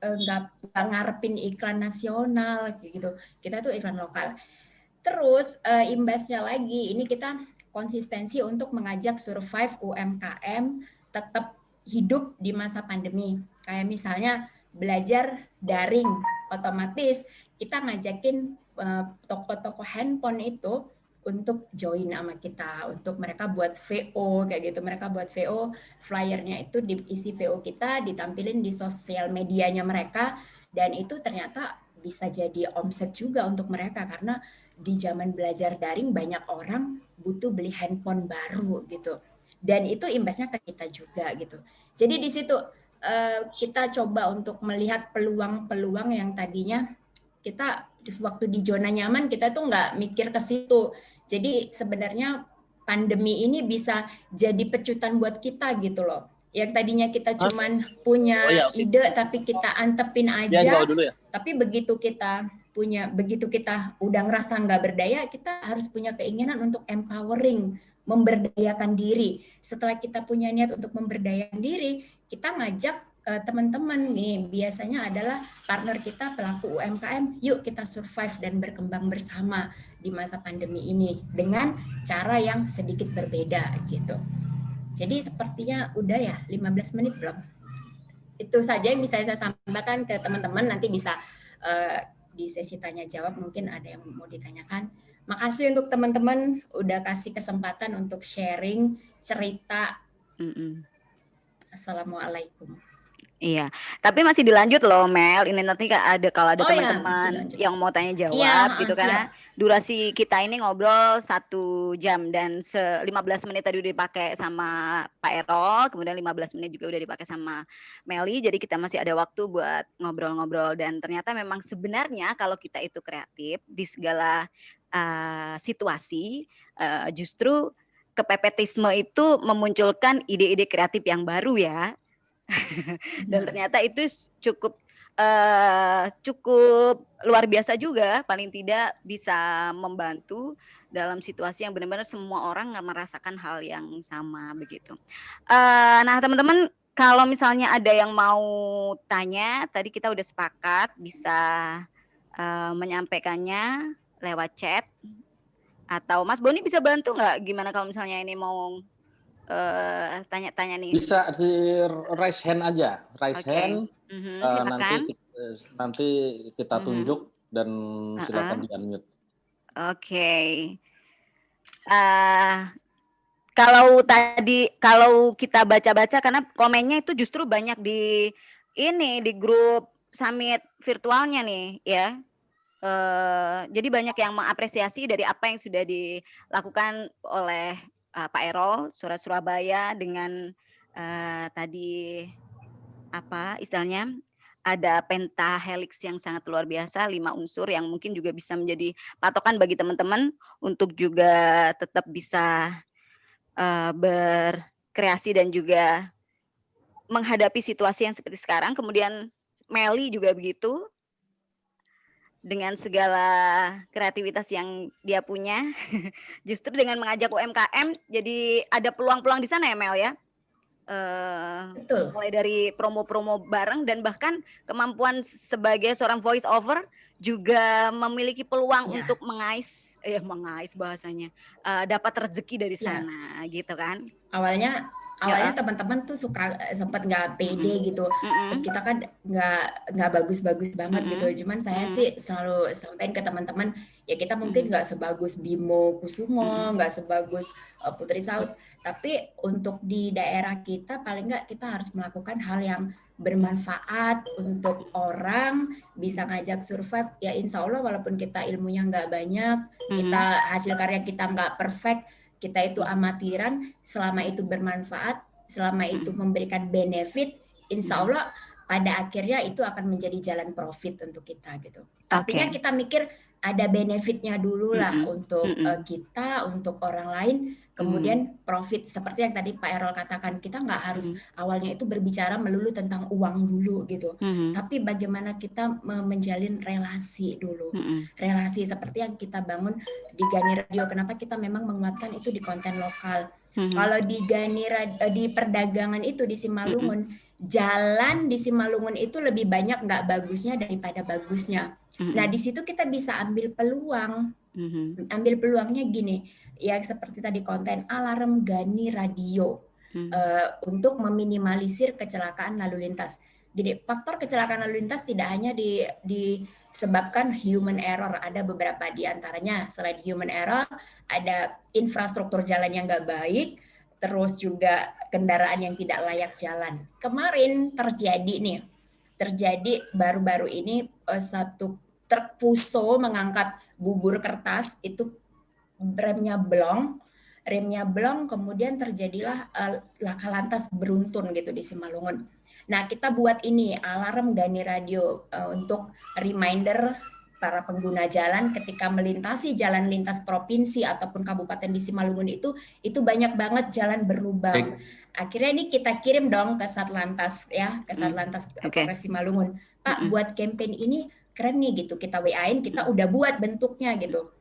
nggak ngarepin iklan nasional kayak gitu, kita tuh iklan lokal. Terus imbasnya lagi, ini kita konsistensi untuk mengajak survive UMKM tetap hidup di masa pandemi. Kayak misalnya belajar daring, otomatis kita ngajakin toko-toko handphone itu untuk join sama kita, untuk mereka buat VO kayak gitu. Mereka buat VO, flyernya itu diisi VO kita, ditampilin di sosial medianya mereka, dan itu ternyata bisa jadi omset juga untuk mereka, karena di zaman belajar daring banyak orang butuh beli handphone baru gitu, dan itu imbasnya ke kita juga gitu. Jadi di situ kita coba untuk melihat peluang-peluang yang tadinya kita waktu di zona nyaman kita tuh nggak mikir ke situ. Jadi sebenarnya pandemi ini bisa jadi pecutan buat kita gitu loh. Yang tadinya kita cuman punya ide tapi kita antepin aja. Tapi begitu kita udah ngerasa nggak berdaya, kita harus punya keinginan untuk empowering, memberdayakan diri. Setelah kita punya niat untuk memberdayakan diri, kita ngajak teman-teman nih, biasanya adalah partner kita pelaku UMKM, yuk kita survive dan berkembang bersama di masa pandemi ini dengan cara yang sedikit berbeda gitu. Jadi sepertinya udah ya 15 menit belum? Itu saja yang bisa saya sampaikan ke teman-teman, nanti bisa di sesi tanya jawab mungkin ada yang mau ditanyakan. Makasih untuk teman-teman udah kasih kesempatan untuk sharing cerita. Assalamualaikum. Iya, tapi masih dilanjut loh Mel. Ini nanti kalau ada teman-teman yang mau tanya jawab gitu, karena durasi kita ini ngobrol 1 jam dan 15 menit tadi udah dipakai sama Pak Errol, kemudian 15 menit juga udah dipakai sama Meli. Jadi kita masih ada waktu buat ngobrol-ngobrol, dan ternyata memang sebenarnya kalau kita itu kreatif di segala situasi, justru kepepetisme itu memunculkan ide-ide kreatif yang baru ya. Dan ternyata itu cukup luar biasa juga, paling tidak bisa membantu dalam situasi yang benar-benar semua orang merasakan hal yang sama begitu. Nah teman-teman, kalau misalnya ada yang mau tanya, tadi kita udah sepakat bisa menyampaikannya lewat chat, atau Mas Boni bisa bantu nggak? Gimana kalau misalnya ini mau tanya-tanya nih? Bisa di raise hand aja, raise hand. Nanti kita tunjuk dan silakan di unmute. Kalau kita baca-baca, karena komennya itu justru banyak di grup summit virtualnya nih ya. Jadi banyak yang mengapresiasi dari apa yang sudah dilakukan oleh Pak Errol, Surat Surabaya, dengan tadi apa istilahnya, ada pentahelix yang sangat luar biasa, 5 unsur yang mungkin juga bisa menjadi patokan bagi teman-teman untuk juga tetap bisa berkreasi dan juga menghadapi situasi yang seperti sekarang. Kemudian Meli juga begitu, dengan segala kreativitas yang dia punya, justru dengan mengajak UMKM, jadi ada peluang-peluang di sana ya Mel ya. Betul. Mulai dari promo-promo bareng, dan bahkan kemampuan sebagai seorang voice over juga memiliki peluang untuk mengais bahasanya, dapat rezeki dari sana gitu kan. Awalnya teman-teman tuh sempat nggak pede gitu. Kita kan nggak bagus-bagus banget gitu. Cuman saya sih selalu sampaikan ke teman-teman, ya kita mungkin nggak sebagus Bimo Kusumo, nggak sebagus Putri Saud, tapi untuk di daerah kita paling nggak kita harus melakukan hal yang bermanfaat untuk orang, bisa ngajak survive. Ya insya Allah walaupun kita ilmunya nggak banyak, kita hasil karya kita nggak perfect, kita itu amatiran, selama itu bermanfaat, selama itu memberikan benefit, insya Allah pada akhirnya itu akan menjadi jalan profit untuk kita gitu. Artinya kita mikir ada benefitnya dulu lah untuk kita, untuk orang lain, kemudian profit. Seperti yang tadi Pak Errol katakan, kita nggak harus awalnya itu berbicara melulu tentang uang dulu gitu, tapi bagaimana kita menjalin relasi dulu. Relasi seperti yang kita bangun di Gani Radio. Kenapa kita memang menguatkan itu di konten lokal? Kalau di di perdagangan itu di Simalungun, jalan di Simalungun itu lebih banyak nggak bagusnya daripada bagusnya. Nah, di situ kita bisa ambil peluang. Ambil peluangnya gini, ya seperti tadi konten alarm Gani Radio untuk meminimalisir kecelakaan lalu lintas. Jadi faktor kecelakaan lalu lintas tidak hanya disebabkan human error, ada beberapa di antaranya. Selain human error, ada infrastruktur jalan yang nggak baik, terus juga kendaraan yang tidak layak jalan. Kemarin terjadi baru-baru ini satu truk Fuso mengangkat bubur kertas, itu remnya blong, kemudian terjadilah laka lantas beruntun gitu di Simalungun. Nah, kita buat ini alarm Gani Radio untuk reminder para pengguna jalan ketika melintasi jalan lintas provinsi ataupun kabupaten di Simalungun itu banyak banget jalan berlubang. Akhirnya ini kita kirim dong ke Satlantas ya, ke Satlantas Polres Simalungun. Pak, buat campaign ini keren nih gitu, kita WA-in, kita udah buat bentuknya gitu.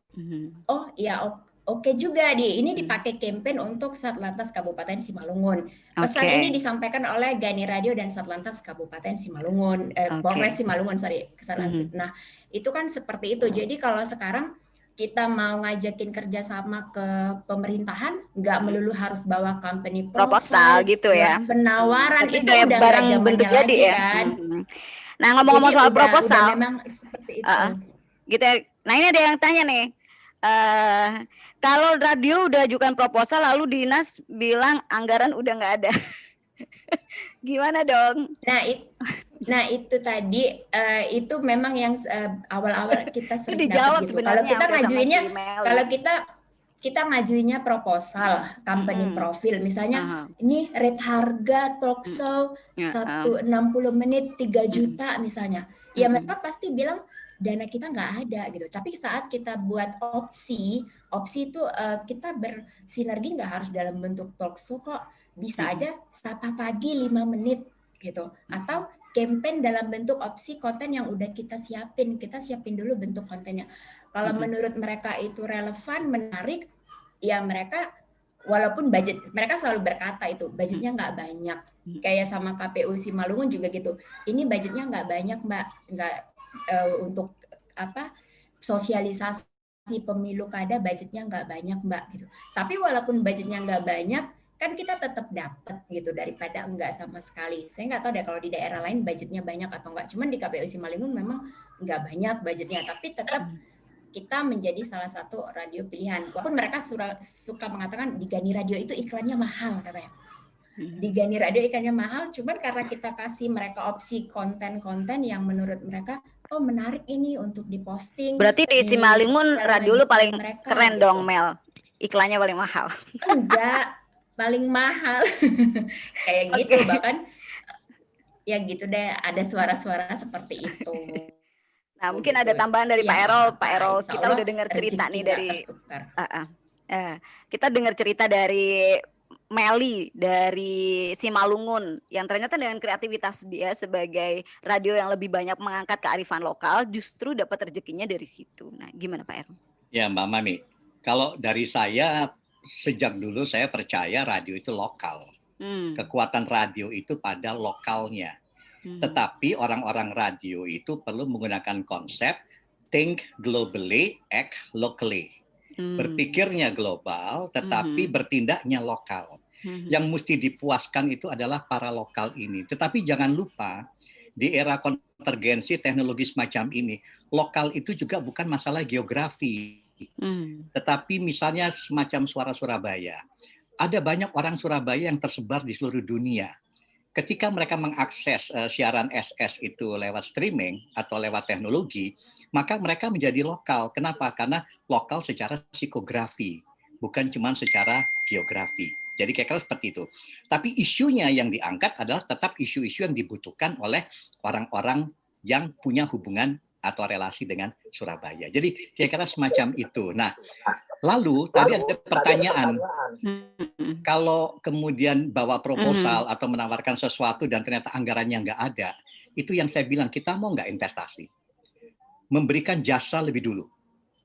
Oh iya, oke juga ini dipakai campaign untuk Satlantas Kabupaten Simalungun. Pesan ini disampaikan oleh Gani Radio dan Satlantas Kabupaten Simalungun, Polres Simalungun, Nah, itu kan seperti itu. Jadi kalau sekarang kita mau ngajakin kerjasama ke pemerintahan, nggak melulu harus bawa company proposal gitu ya, penawaran, itu udah udah barang zamannya bentuk lagi jadi ya. kan. Nah, ngomong-ngomong soal proposal, udah memang seperti itu. Gitu ya. Nah, ini ada yang tanya nih. Kalau radio udah ajukan proposal lalu dinas bilang anggaran udah nggak ada. Gimana dong? Nah itu tadi itu memang yang awal-awal kita sering dapat gitu. Kalau kita ngajuinnya proposal company profil, misalnya ini rate harga talk show 60 menit 3 juta misalnya. Ya mereka pasti bilang dana kita nggak ada gitu. Tapi saat kita buat opsi itu kita bersinergi, nggak harus dalam bentuk talk show kok. Bisa aja sapa pagi 5 menit gitu. Atau campaign dalam bentuk opsi konten yang udah kita siapin dulu bentuk kontennya. Kalau menurut mereka itu relevan, menarik, ya mereka walaupun budget, mereka selalu berkata itu budgetnya nggak banyak. Kayak sama KPU Simalungun juga gitu. Ini budgetnya nggak banyak Mbak, nggak untuk sosialisasi pemilu kada budgetnya nggak banyak Mbak gitu. Tapi walaupun budgetnya nggak banyak, kan kita tetap dapat gitu daripada enggak sama sekali. Saya nggak tahu deh kalau di daerah lain budgetnya banyak atau enggak. Cuman di KPU Simalungun memang nggak banyak budgetnya, tapi tetap kita menjadi salah satu radio pilihan. Walaupun mereka suka mengatakan di Gani Radio itu iklannya mahal katanya. Di Gani Radio iklannya mahal, cuman karena kita kasih mereka opsi konten-konten yang menurut mereka menarik ini untuk diposting. Berarti di Simalungun radio lu paling keren gitu. Dong Mel. Iklannya paling mahal. Enggak, paling mahal. Kayak gitu bahkan ya gitu deh, ada suara-suara seperti itu. Nah, mungkin ada tambahan dari Pak Erol. Pak Erol, kita udah dengar cerita nih dari kita dengar cerita dari Meli dari Simalungun yang ternyata dengan kreativitas dia sebagai radio yang lebih banyak mengangkat kearifan lokal justru dapat rezekinya dari situ. Nah, gimana Pak Erol? Ya, Mbak Mami. Kalau dari saya sejak dulu saya percaya radio itu lokal. Kekuatan radio itu pada lokalnya. Tetapi orang-orang radio itu perlu menggunakan konsep think globally, act locally. Berpikirnya global, tetapi bertindaknya lokal. Yang mesti dipuaskan itu adalah para lokal ini. Tetapi jangan lupa, di era konvergensi teknologi semacam ini, lokal itu juga bukan masalah geografi. Tetapi misalnya semacam Suara Surabaya. Ada banyak orang Surabaya yang tersebar di seluruh dunia. Ketika mereka mengakses siaran SS itu lewat streaming atau lewat teknologi, maka mereka menjadi lokal. Kenapa? Karena lokal secara psikografi, bukan cuma secara geografi. Jadi kira-kira seperti itu. Tapi isunya yang diangkat adalah tetap isu-isu yang dibutuhkan oleh orang-orang yang punya hubungan atau relasi dengan Surabaya. Jadi kira-kira semacam itu. Nah, lalu tadi ada pertanyaan, kalau kemudian bawa proposal atau menawarkan sesuatu dan ternyata anggarannya nggak ada, itu yang saya bilang, kita mau nggak investasi? Memberikan jasa lebih dulu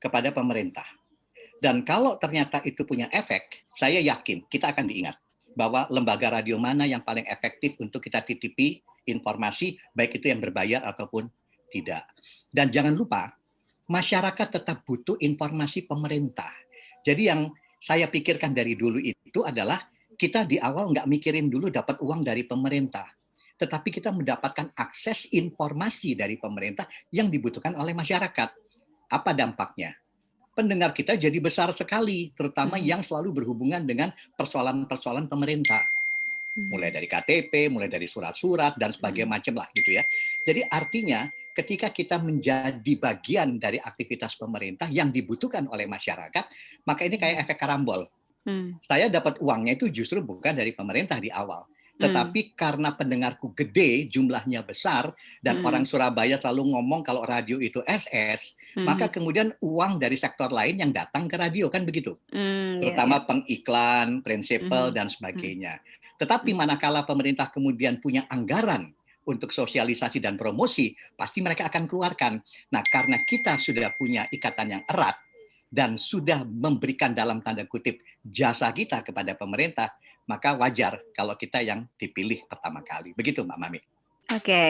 kepada pemerintah. Dan kalau ternyata itu punya efek, saya yakin kita akan diingat bahwa lembaga radio mana yang paling efektif untuk kita titipi informasi, baik itu yang berbayar ataupun tidak. Dan jangan lupa, masyarakat tetap butuh informasi pemerintah. Jadi yang saya pikirkan dari dulu itu adalah kita di awal nggak mikirin dulu dapat uang dari pemerintah, tetapi kita mendapatkan akses informasi dari pemerintah yang dibutuhkan oleh masyarakat. Apa dampaknya? Pendengar kita jadi besar sekali, terutama yang selalu berhubungan dengan persoalan-persoalan pemerintah. Mulai dari KTP, mulai dari surat-surat, dan sebagainya macam lah gitu ya. Jadi artinya ketika kita menjadi bagian dari aktivitas pemerintah yang dibutuhkan oleh masyarakat, maka ini kayak efek karambol. Saya dapat uangnya itu justru bukan dari pemerintah di awal, tetapi karena pendengarku gede, jumlahnya besar, dan orang Surabaya selalu ngomong kalau radio itu SS, maka kemudian uang dari sektor lain yang datang ke radio, kan begitu. Terutama pengiklan, prinsipal, dan sebagainya. Tetapi manakala pemerintah kemudian punya anggaran untuk sosialisasi dan promosi, pasti mereka akan keluarkan. Nah, karena kita sudah punya ikatan yang erat, dan sudah memberikan dalam tanda kutip jasa kita kepada pemerintah, maka wajar kalau kita yang dipilih pertama kali. Begitu, Mbak Mami. Oke.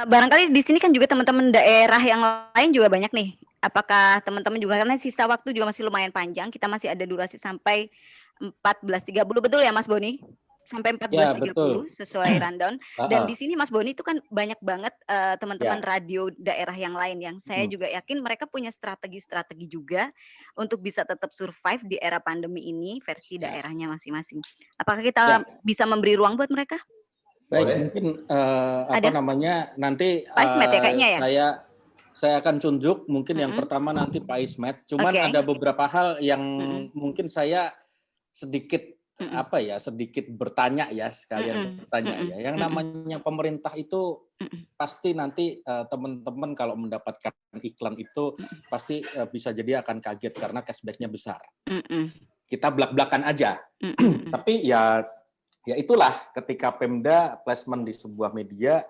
Barangkali di sini kan juga teman-teman daerah yang lain juga banyak nih. Apakah teman-teman juga, karena sisa waktu juga masih lumayan panjang, kita masih ada durasi sampai 14.30, betul ya Mas Boni? Sampai 14.30 sesuai rundown. Dan di sini Mas Boni itu kan banyak banget teman-teman radio daerah yang lain yang saya juga yakin mereka punya strategi-strategi juga untuk bisa tetap survive di era pandemi ini versi daerahnya masing-masing. Apakah kita bisa memberi ruang buat mereka? Baik, mungkin apa namanya nanti Pak Ismet ya kayaknya ya. Saya akan tunjuk mungkin yang pertama nanti Pak Ismet. Cuman ada beberapa hal yang mungkin saya sedikit sedikit bertanya ya, sekalian bertanya ya. Yang namanya pemerintah itu pasti nanti teman-teman kalau mendapatkan iklan itu pasti bisa jadi akan kaget karena cashback-nya besar. Kita belak-belakan aja. Tapi ya itulah ketika Pemda placement di sebuah media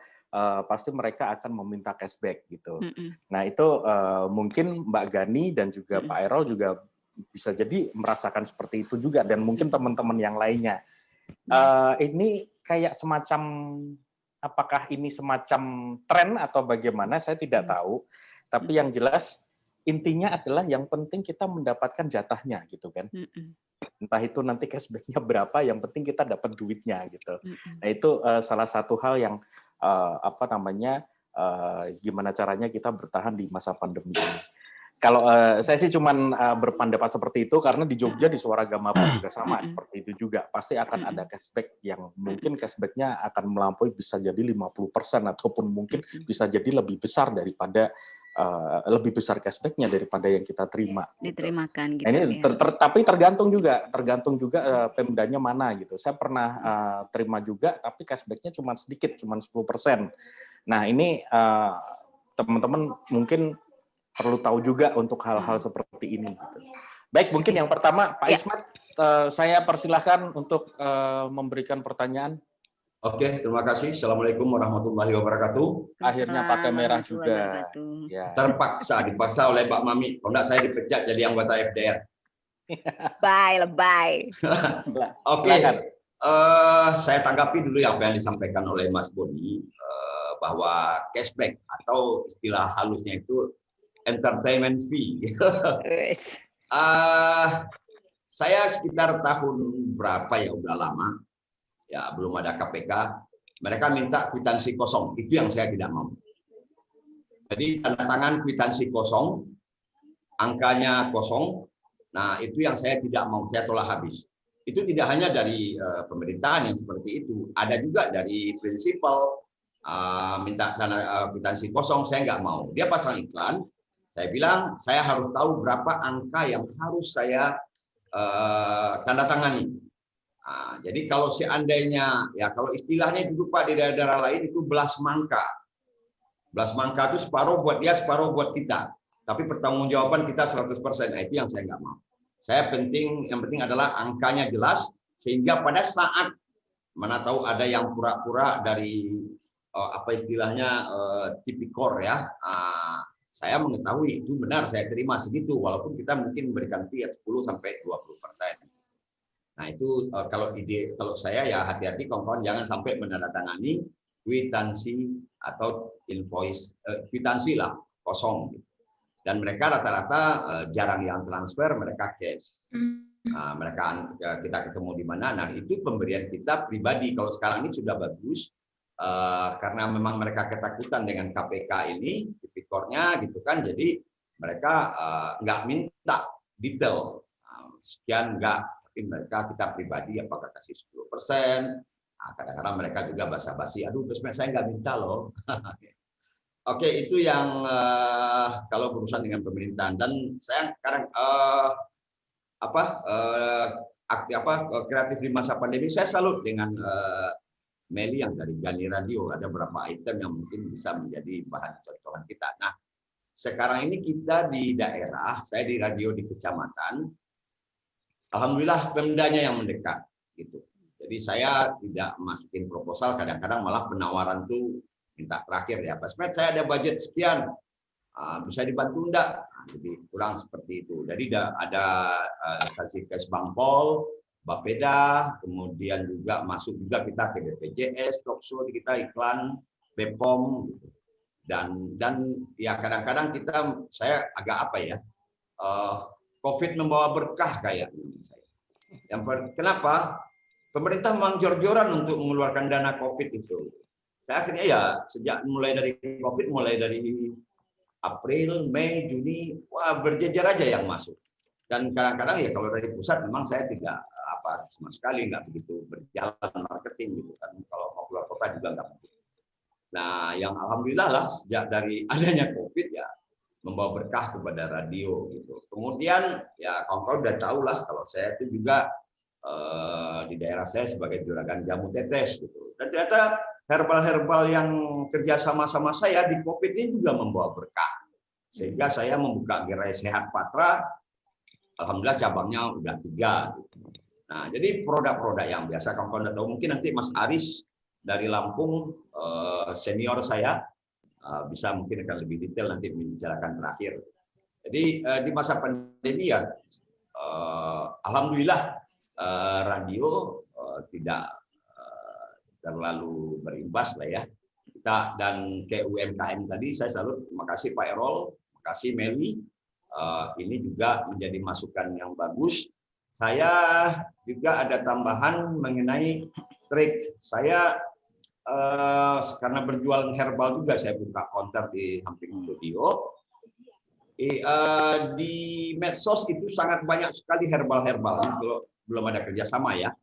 pasti mereka akan meminta cashback gitu. Nah itu mungkin Mbak Gani dan juga Pak Errol juga bisa jadi merasakan seperti itu juga, dan mungkin teman-teman yang lainnya. Ini kayak semacam, apakah ini semacam tren atau bagaimana, saya tidak tahu. Tapi yang jelas intinya adalah yang penting kita mendapatkan jatahnya gitu kan. Entah itu nanti cashback-nya berapa, yang penting kita dapat duitnya gitu. Nah itu salah satu hal yang gimana caranya kita bertahan di masa pandemi ini. Kalau saya sih cuman berpendapat seperti itu karena di Jogja di Suara Gama pun juga sama seperti itu juga. Pasti akan ada cashback yang mungkin cashback-nya akan melampaui bisa jadi 50% ataupun mungkin bisa jadi lebih besar daripada lebih besar cashback-nya daripada yang kita terima. Diterimakan gitu. Nah, ini tapi tergantung juga Pemdanya mana gitu. Saya pernah terima juga tapi cashback-nya cuma sedikit, cuma 10%. Nah, ini teman-teman mungkin perlu tahu juga untuk hal-hal seperti ini. Gitu. Baik, mungkin yang pertama Pak Ismet, saya persilahkan untuk memberikan pertanyaan. Oke, terima kasih. Assalamualaikum warahmatullahi wabarakatuh. Akhirnya pakai merah juga. Ya. Dipaksa oleh Pak Mami. Kalau enggak saya dipecat jadi anggota FDR. Lebay. Oke, saya tanggapi dulu apa yang disampaikan oleh Mas Boni, bahwa cashback atau istilah halusnya itu entertainment fee. Saya sekitar tahun berapa ya, udah lama ya, belum ada KPK, mereka minta kwitansi kosong. Itu yang saya tidak mau. Jadi tanda tangan kwitansi kosong, angkanya kosong. Nah itu yang saya tidak mau, saya tolak habis. Itu tidak hanya dari pemerintahan yang seperti itu, ada juga dari prinsipal minta tanda kwitansi kosong. Saya nggak mau. Dia pasang iklan. Saya bilang, saya harus tahu berapa angka yang harus saya tanda tangani. Nah, jadi kalau seandainya, ya kalau istilahnya dulu Pak di daerah lain itu belas mangka. Belas mangka itu separuh buat dia, separuh buat kita. Tapi pertanggungjawaban kita 100%. Nah, itu yang saya nggak mau. Yang penting adalah angkanya jelas, sehingga pada saat, mana tahu ada yang pura-pura dari, apa istilahnya, tipikor ya, saya mengetahui itu benar, saya terima segitu, walaupun kita mungkin memberikan fee 10-20%. Nah itu kalau saya ya hati-hati kawan-kawan, jangan sampai menandatangani kwitansi atau invoice, kwitansi lah kosong. Dan mereka rata-rata jarang yang transfer, mereka cash. Nah, kita ketemu di mana? Nah itu pemberian kita pribadi. Kalau sekarang ini sudah bagus karena memang mereka ketakutan dengan KPK ini, tipikornya gitu kan. Jadi mereka nggak minta detail sekian, enggak. Tapi mereka kita pribadi apakah kasih 10%. Nah, kadang-kadang mereka juga basa-basi, aduh terus saya nggak minta loh. Oke, itu yang kalau berurusan dengan pemerintahan. Dan saya sekarang kreatif di masa pandemi, saya salut dengan Meli yang dari Gani Radio. Ada beberapa item yang mungkin bisa menjadi bahan contohan kita. Nah, sekarang ini kita di daerah, saya di radio di kecamatan, alhamdulillah pemdanya yang mendekat, gitu. Jadi saya tidak masukin proposal, kadang-kadang malah penawaran tuh minta terakhir ya, Pak Smet, saya ada budget sekian, bisa dibantu enggak? Nah, jadi kurang seperti itu. Jadi ada sanksi kes Bangpol, Bapeda, kemudian juga masuk juga kita ke BPJS, Tokso kita iklan, BPOM, gitu. Dan ya kadang-kadang saya agak apa ya, COVID membawa berkah kayaknya saya. Kenapa? Pemerintah memang jor-joran untuk mengeluarkan dana COVID itu. Saya akhirnya ya sejak mulai dari COVID, mulai dari April, Mei, Juni, wah berjejer aja yang masuk. Dan kadang-kadang ya kalau dari pusat memang saya tidak sama sekali nggak begitu berjalan marketing gitu kan. Kalau mau keluar kota juga nggak begitu. Nah, yang alhamdulillah lah sejak dari adanya COVID ya membawa berkah kepada radio gitu. Kemudian ya kawan-kawan udah tahu lah kalau saya itu juga di daerah saya sebagai juragan jamu tetes gitu. Dan ternyata herbal-herbal yang kerja sama-sama saya di COVID ini juga membawa berkah. Sehingga saya membuka Gerai Sehat Patra, alhamdulillah cabangnya udah 3 gitu. Nah, jadi produk-produk yang biasa kawan-kawan udah tahu, mungkin nanti Mas Aris dari Lampung senior saya bisa mungkin akan lebih detail nanti membicarakan terakhir. Jadi di masa pandemi ya alhamdulillah radio tidak terlalu berimbas lah ya. Kita dan ke UMKM tadi saya salut, terima kasih Pak Errol, terima kasih Meli. Ini juga menjadi masukan yang bagus. Saya juga ada tambahan mengenai trik. Saya karena berjual herbal juga, saya buka counter di samping studio. Di medsos itu sangat banyak sekali herbal-herbal. Kalau belum ada kerjasama ya.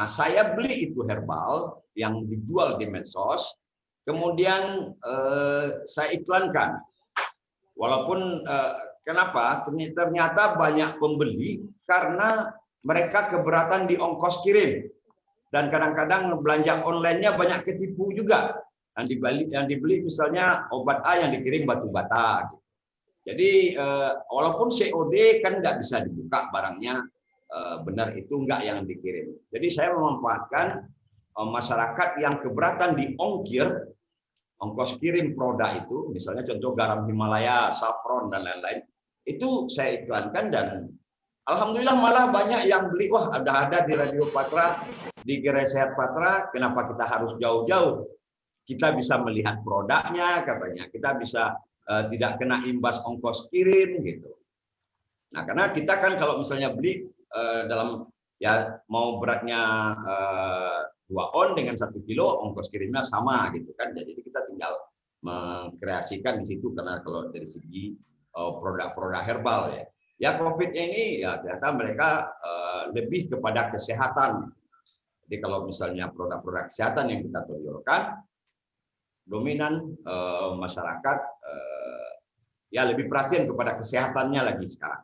Saya beli itu herbal yang dijual di medsos, kemudian saya iklankan. Walaupun kenapa? Ternyata banyak pembeli karena mereka keberatan di ongkos kirim. Dan kadang-kadang belanja online-nya banyak ketipu juga. Yang dibeli misalnya obat A yang dikirim batu bata. Jadi walaupun COD kan nggak bisa dibuka barangnya benar itu enggak yang dikirim. Jadi saya memanfaatkan masyarakat yang keberatan di ongkos kirim produk itu, misalnya contoh garam Himalaya, saffron dan lain-lain, itu saya iklankan dan alhamdulillah malah banyak yang beli. Wah, ada di Radio Patra, di Gerai Sehat Patra, kenapa kita harus jauh-jauh? Kita bisa melihat produknya, katanya. Kita bisa tidak kena imbas ongkos kirim gitu. Nah, karena kita kan kalau misalnya beli dalam ya mau beratnya 2 on dengan 1 kilo, ongkos kirimnya sama gitu kan. Jadi kita tinggal mengkreasikan di situ karena kalau dari segi produk-produk herbal ya. Ya COVID ini ya ternyata mereka lebih kepada kesehatan. Jadi kalau misalnya produk-produk kesehatan yang kita tonjolkan, dominan masyarakat ya lebih perhatian kepada kesehatannya lagi sekarang.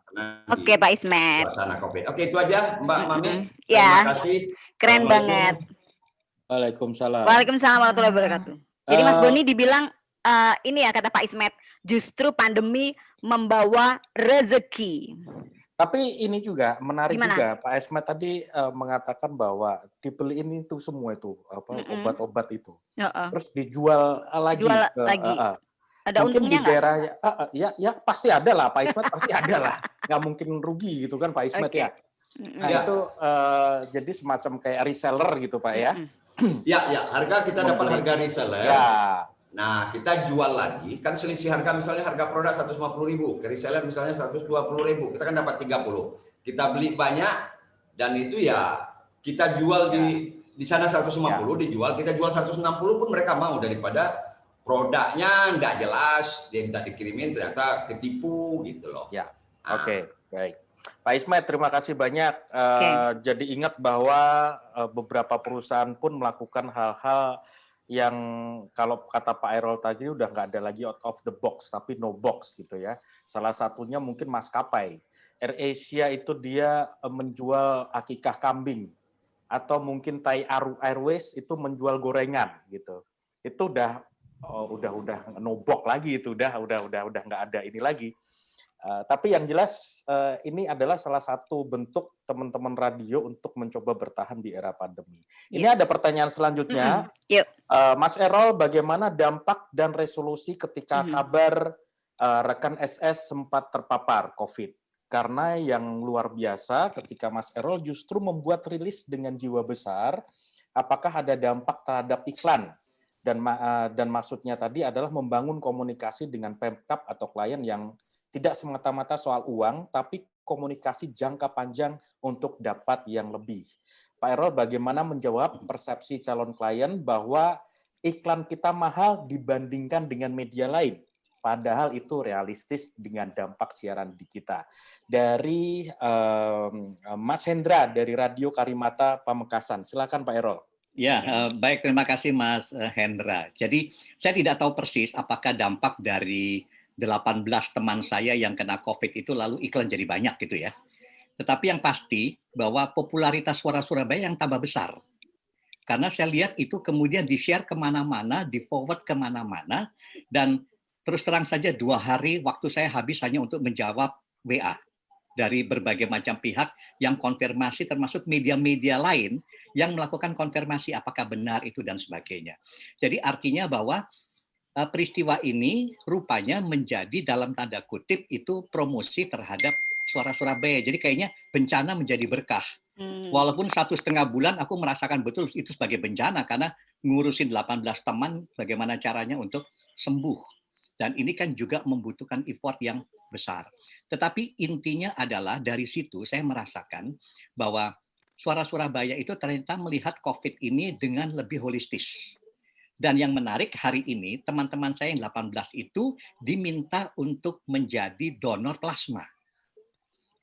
Oke, Pak Ismet. Suasana COVID. Oke, itu aja Mbak Mami. Ya, Terima kasih. keren banget. Waalaikumsalam. Waalaikumsalam warahmatullahi wabarakatuh. Jadi Mas Boni dibilang ini ya kata Pak Ismet, justru pandemi membawa rezeki. Tapi ini juga menarik Gimana? juga Pak Ismet tadi mengatakan bahwa dibeliin itu semua itu obat-obat itu. Terus dijual lagi. Jual lagi. Ada mungkin di untungnya nggak? daerah ya pasti ada lah, Pak Ismet pasti ada lah, nggak mungkin rugi gitu kan Pak Ismet Oke. ya. Nah itu jadi semacam kayak reseller gitu Pak ya. Ya, harga kita dapat Membeli. harga reseller. Ya. Nah, kita jual lagi, kan selisih harga misalnya harga produk 150.000, ke reseller misalnya 120.000, kita kan dapat 30. Kita beli banyak dan itu ya kita jual di sana 150 dijual, kita jual 160 pun mereka mau daripada produknya nggak jelas, dia minta dikirimin ternyata ketipu gitu loh. Ya. Oke, baik. Pak Ismet, terima kasih banyak. Jadi ingat bahwa beberapa perusahaan pun melakukan hal-hal yang kalau kata Pak Errol tadi udah nggak ada lagi out of the box, tapi no box gitu ya. Salah satunya mungkin maskapai. AirAsia itu dia menjual akikah kambing, atau mungkin Thai Airways itu menjual gorengan gitu. Itu udah no box lagi, itu udah nggak ada ini lagi. Tapi yang jelas ini adalah salah satu bentuk teman-teman radio untuk mencoba bertahan di era pandemi. Ini ada pertanyaan selanjutnya. Mas Errol, bagaimana dampak dan resolusi ketika kabar rekan SS sempat terpapar COVID? Karena yang luar biasa ketika Mas Errol justru membuat rilis dengan jiwa besar, apakah ada dampak terhadap iklan? Dan maksudnya tadi adalah membangun komunikasi dengan Pemkab atau klien yang tidak semata-mata soal uang, tapi komunikasi jangka panjang untuk dapat yang lebih. Pak Errol, bagaimana menjawab persepsi calon klien bahwa iklan kita mahal dibandingkan dengan media lain? Padahal itu realistis dengan dampak siaran di kita. Dari Mas Hendra, dari Radio Karimata Pamekasan. Silakan Pak Errol. Ya, baik, terima kasih Mas Hendra. Jadi saya tidak tahu persis apakah dampak dari 18 teman saya yang kena COVID itu lalu iklan jadi banyak gitu ya. Tetapi yang pasti bahwa popularitas Suara Surabaya yang tambah besar. Karena saya lihat itu kemudian di-share kemana-mana, di-forward kemana-mana, dan terus terang saja 2 hari waktu saya habis hanya untuk menjawab WA dari berbagai macam pihak yang konfirmasi, termasuk media-media lain yang melakukan konfirmasi apakah benar itu dan sebagainya. Jadi artinya bahwa peristiwa ini rupanya menjadi dalam tanda kutip itu promosi terhadap Suara Surabaya. Jadi kayaknya bencana menjadi berkah. Walaupun 1,5 bulan aku merasakan betul itu sebagai bencana karena ngurusin 18 teman bagaimana caranya untuk sembuh. Dan ini kan juga membutuhkan effort yang besar. Tetapi intinya adalah dari situ saya merasakan bahwa Suara Surabaya itu ternyata melihat COVID ini dengan lebih holistis. Dan yang menarik hari ini teman-teman saya yang 18 itu diminta untuk menjadi donor plasma.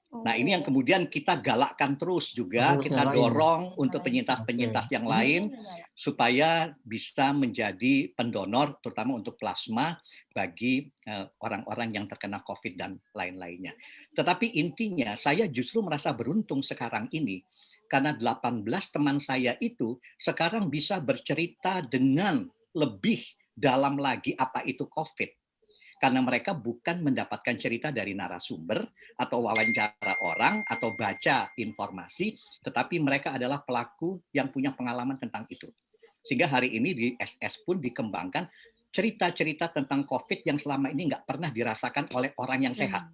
Nah ini yang kemudian kita galakkan terus juga, kita dorong untuk penyintas-penyintas yang lain supaya bisa menjadi pendonor terutama untuk plasma bagi orang-orang yang terkena COVID dan lain-lainnya. Tetapi intinya saya justru merasa beruntung sekarang ini karena 18 teman saya itu sekarang bisa bercerita dengan lebih dalam lagi apa itu COVID. Karena mereka bukan mendapatkan cerita dari narasumber atau wawancara orang atau baca informasi, tetapi mereka adalah pelaku yang punya pengalaman tentang itu. Sehingga hari ini di SS pun dikembangkan cerita-cerita tentang COVID yang selama ini nggak pernah dirasakan oleh orang yang sehat.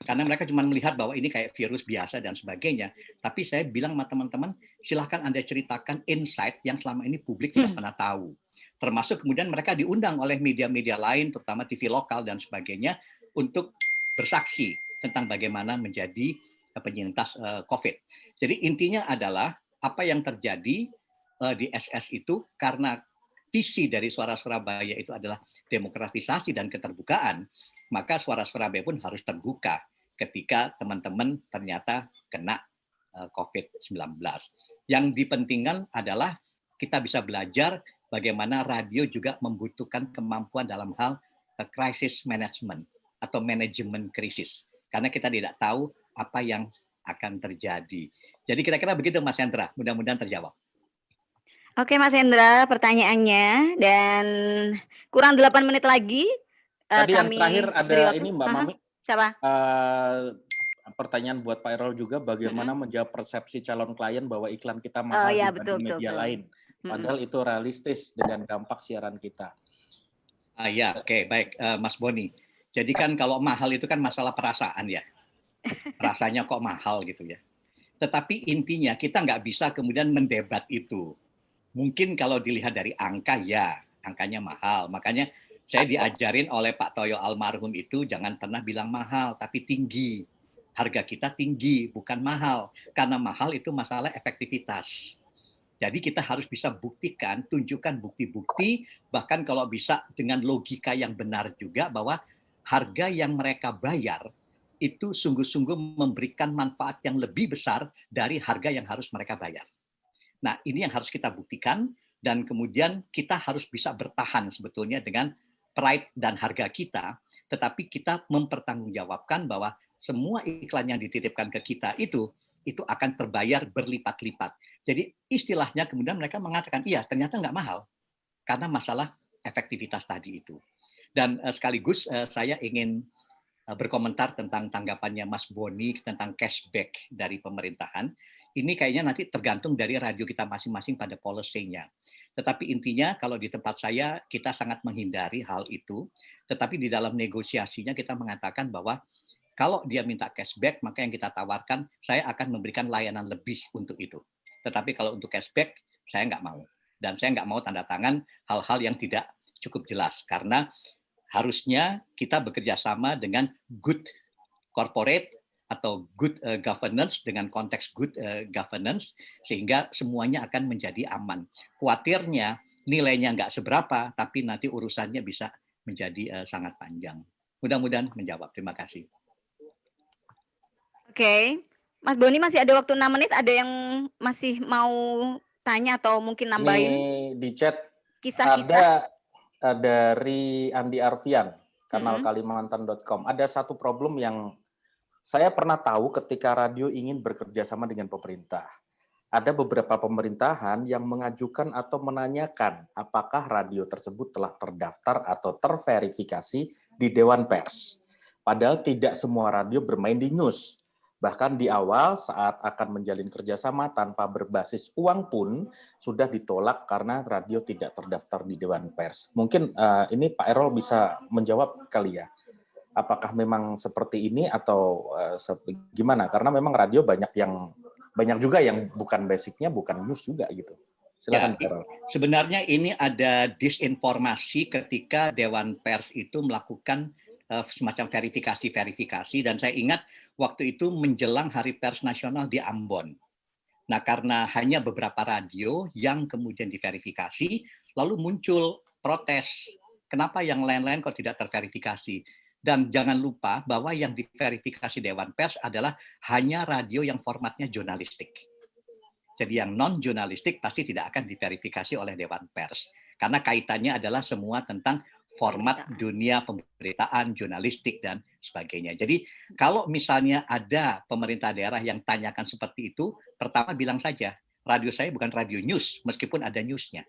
Karena mereka cuma melihat bahwa ini kayak virus biasa dan sebagainya. Tapi saya bilang sama teman-teman, silahkan Anda ceritakan insight yang selama ini publik tidak pernah tahu. Termasuk kemudian mereka diundang oleh media-media lain, terutama TV lokal dan sebagainya, untuk bersaksi tentang bagaimana menjadi penyintas COVID. Jadi intinya adalah apa yang terjadi di SS itu karena visi dari Suara Surabaya itu adalah demokratisasi dan keterbukaan, maka Suara Surabaya pun harus terbuka ketika teman-teman ternyata kena COVID-19. Yang dipentingkan adalah kita bisa belajar bagaimana radio juga membutuhkan kemampuan dalam hal crisis management atau manajemen krisis. Karena kita tidak tahu apa yang akan terjadi. Jadi kira-kira begitu Mas Hendra, mudah-mudahan terjawab. Oke Mas Hendra, pertanyaannya dan kurang 8 menit lagi. Tadi kami yang terakhir ada ini Mbak Mami. Siapa? Pertanyaan buat Pak Errol juga, bagaimana menjawab persepsi calon klien bahwa iklan kita mahal dibanding media lain. Padahal itu realistis dengan dampak siaran kita. Ya, oke, baik, Mas Boni. Jadi kan kalau mahal itu kan masalah perasaan ya. Rasanya kok mahal gitu ya. Tetapi intinya kita nggak bisa kemudian mendebat itu. Mungkin kalau dilihat dari angka, ya, angkanya mahal. Makanya saya diajarin oleh Pak Toyo almarhum itu jangan pernah bilang mahal, tapi tinggi. Harga kita tinggi, bukan mahal. Karena mahal itu masalah efektivitas. Jadi kita harus bisa buktikan, tunjukkan bukti-bukti, bahkan kalau bisa dengan logika yang benar juga bahwa harga yang mereka bayar itu sungguh-sungguh memberikan manfaat yang lebih besar dari harga yang harus mereka bayar. Nah, ini yang harus kita buktikan dan kemudian kita harus bisa bertahan sebetulnya dengan pride dan harga kita, tetapi kita mempertanggungjawabkan bahwa semua iklan yang dititipkan ke kita itu akan terbayar berlipat-lipat. Jadi istilahnya kemudian mereka mengatakan, iya ternyata nggak mahal karena masalah efektivitas tadi itu. Dan sekaligus saya ingin berkomentar tentang tanggapannya Mas Boni tentang cashback dari pemerintahan. Ini kayaknya nanti tergantung dari radio kita masing-masing pada policy-nya. Tetapi intinya kalau di tempat saya kita sangat menghindari hal itu. Tetapi di dalam negosiasinya kita mengatakan bahwa kalau dia minta cashback, maka yang kita tawarkan, saya akan memberikan layanan lebih untuk itu. Tetapi kalau untuk cashback, saya nggak mau. Dan saya nggak mau tanda tangan hal-hal yang tidak cukup jelas. Karena harusnya kita bekerja sama dengan good corporate atau good governance dengan konteks good governance, sehingga semuanya akan menjadi aman. Khawatirnya nilainya nggak seberapa, tapi nanti urusannya bisa menjadi sangat panjang. Mudah-mudahan menjawab. Terima kasih. Oke, Mas Boni masih ada waktu 6 menit. Ada yang masih mau tanya atau mungkin nambahin? Ini di chat Kisah-kisah ada dari Andi Arfian, kanal kalimantan.com. Ada satu problem yang saya pernah tahu ketika radio ingin bekerja sama dengan pemerintah. Ada beberapa pemerintahan yang mengajukan atau menanyakan apakah radio tersebut telah terdaftar atau terverifikasi di Dewan Pers. Padahal tidak semua radio bermain di news. Bahkan di awal saat akan menjalin kerjasama tanpa berbasis uang pun sudah ditolak karena radio tidak terdaftar di Dewan Pers. Mungkin ini Pak Errol bisa menjawab kali ya. Apakah memang seperti ini atau gimana? Karena memang radio banyak juga yang bukan basicnya bukan news juga gitu. Silakan Pak Errol. Sebenarnya ini ada disinformasi ketika Dewan Pers itu melakukan semacam verifikasi dan saya ingat waktu itu menjelang Hari Pers Nasional di Ambon. Nah, karena hanya beberapa radio yang kemudian diverifikasi, lalu muncul protes. Kenapa yang lain-lain kok tidak terverifikasi? Dan jangan lupa bahwa yang diverifikasi Dewan Pers adalah hanya radio yang formatnya jurnalistik. Jadi yang non-jurnalistik pasti tidak akan diverifikasi oleh Dewan Pers. Karena kaitannya adalah semua tentang format dunia pemberitaan, jurnalistik, dan sebagainya. Jadi kalau misalnya ada pemerintah daerah yang tanyakan seperti itu, pertama bilang saja, radio saya bukan radio news, meskipun ada newsnya.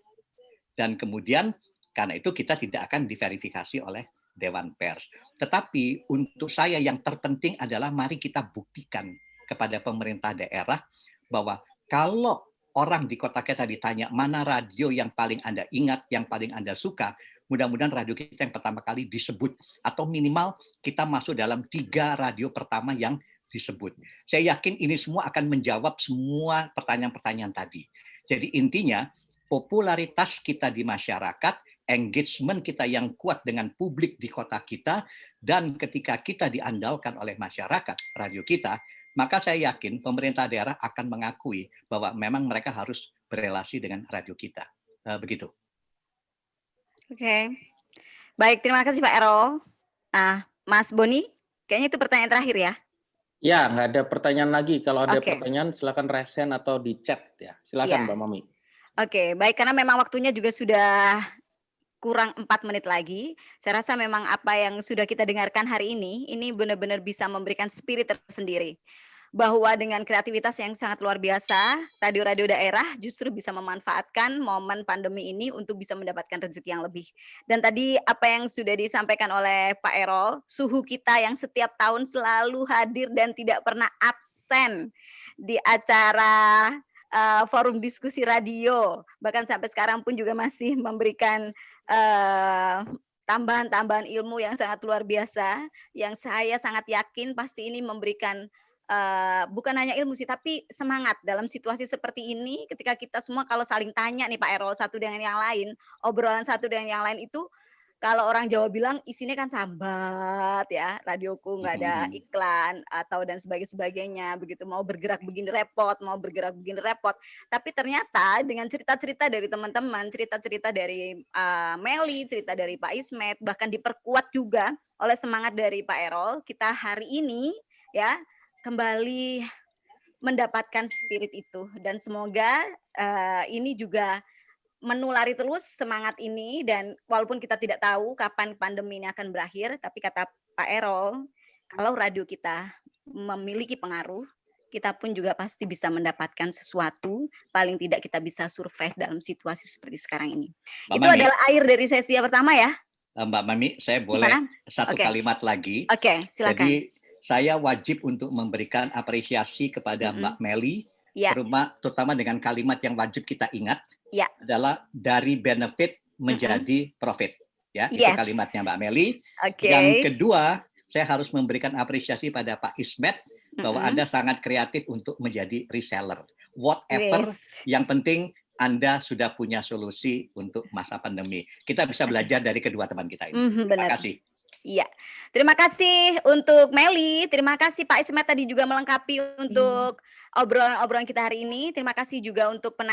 Dan kemudian karena itu kita tidak akan diverifikasi oleh Dewan Pers. Tetapi untuk saya yang terpenting adalah mari kita buktikan kepada pemerintah daerah bahwa kalau orang di kota kita ditanya mana radio yang paling Anda ingat, yang paling Anda suka, mudah-mudahan radio kita yang pertama kali disebut atau minimal kita masuk dalam 3 radio pertama yang disebut. Saya yakin ini semua akan menjawab semua pertanyaan-pertanyaan tadi. Jadi intinya popularitas kita di masyarakat, engagement kita yang kuat dengan publik di kota kita, dan ketika kita diandalkan oleh masyarakat radio kita, maka saya yakin pemerintah daerah akan mengakui bahwa memang mereka harus berelasi dengan radio kita. Begitu. Oke. Baik, terima kasih Pak Errol. Nah, Mas Boni, kayaknya itu pertanyaan terakhir ya? Ya, nggak ada pertanyaan lagi. Kalau ada pertanyaan silakan resen atau di chat ya. Silakan Mbak Mami. Oke, baik, karena memang waktunya juga sudah kurang 4 menit lagi. Saya rasa memang apa yang sudah kita dengarkan hari ini benar-benar bisa memberikan spirit tersendiri. Bahwa dengan kreativitas yang sangat luar biasa, radio-radio daerah justru bisa memanfaatkan momen pandemi ini untuk bisa mendapatkan rezeki yang lebih. Dan tadi apa yang sudah disampaikan oleh Pak Errol, suhu kita yang setiap tahun selalu hadir dan tidak pernah absen di acara forum diskusi radio, bahkan sampai sekarang pun juga masih memberikan tambahan-tambahan ilmu yang sangat luar biasa, yang saya sangat yakin pasti ini memberikan bukan hanya ilmu sih, tapi semangat dalam situasi seperti ini. Ketika kita semua kalau saling tanya nih Pak Errol, satu dengan yang lain, obrolan satu dengan yang lain itu, kalau orang Jawa bilang isinya kan sambat ya, radioku nggak ada iklan atau dan sebagainya begitu, mau bergerak begini repot, mau bergerak begini repot. Tapi ternyata dengan cerita-cerita dari teman-teman, cerita-cerita dari Meli, cerita dari Pak Ismet, bahkan diperkuat juga oleh semangat dari Pak Errol, kita hari ini ya kembali mendapatkan spirit itu, dan semoga ini juga menulari terus semangat ini, dan walaupun kita tidak tahu kapan pandemi ini akan berakhir, tapi kata Pak Errol, kalau radio kita memiliki pengaruh, kita pun juga pasti bisa mendapatkan sesuatu, paling tidak kita bisa survive dalam situasi seperti sekarang ini. Mbak Itu Mami, adalah akhir dari sesi yang pertama ya. Mbak Mami, saya boleh Gimana? satu Oke. kalimat lagi. Oke, silakan. Jadi saya wajib untuk memberikan apresiasi kepada Mbak Meli, Ya, terutama dengan kalimat yang wajib kita ingat, ya. adalah dari benefit menjadi profit. Ya, itu Yes. kalimatnya Mbak Meli. Oke. Yang kedua, saya harus memberikan apresiasi pada Pak Ismet bahwa Anda sangat kreatif untuk menjadi reseller. Whatever, Yes. yang penting Anda sudah punya solusi untuk masa pandemi. Kita bisa belajar dari kedua teman kita ini. Terima Benar. kasih. Iya, terima kasih untuk Meli, terima kasih Pak Ismet tadi juga melengkapi untuk obrolan-obrolan kita hari ini. Terima kasih juga untuk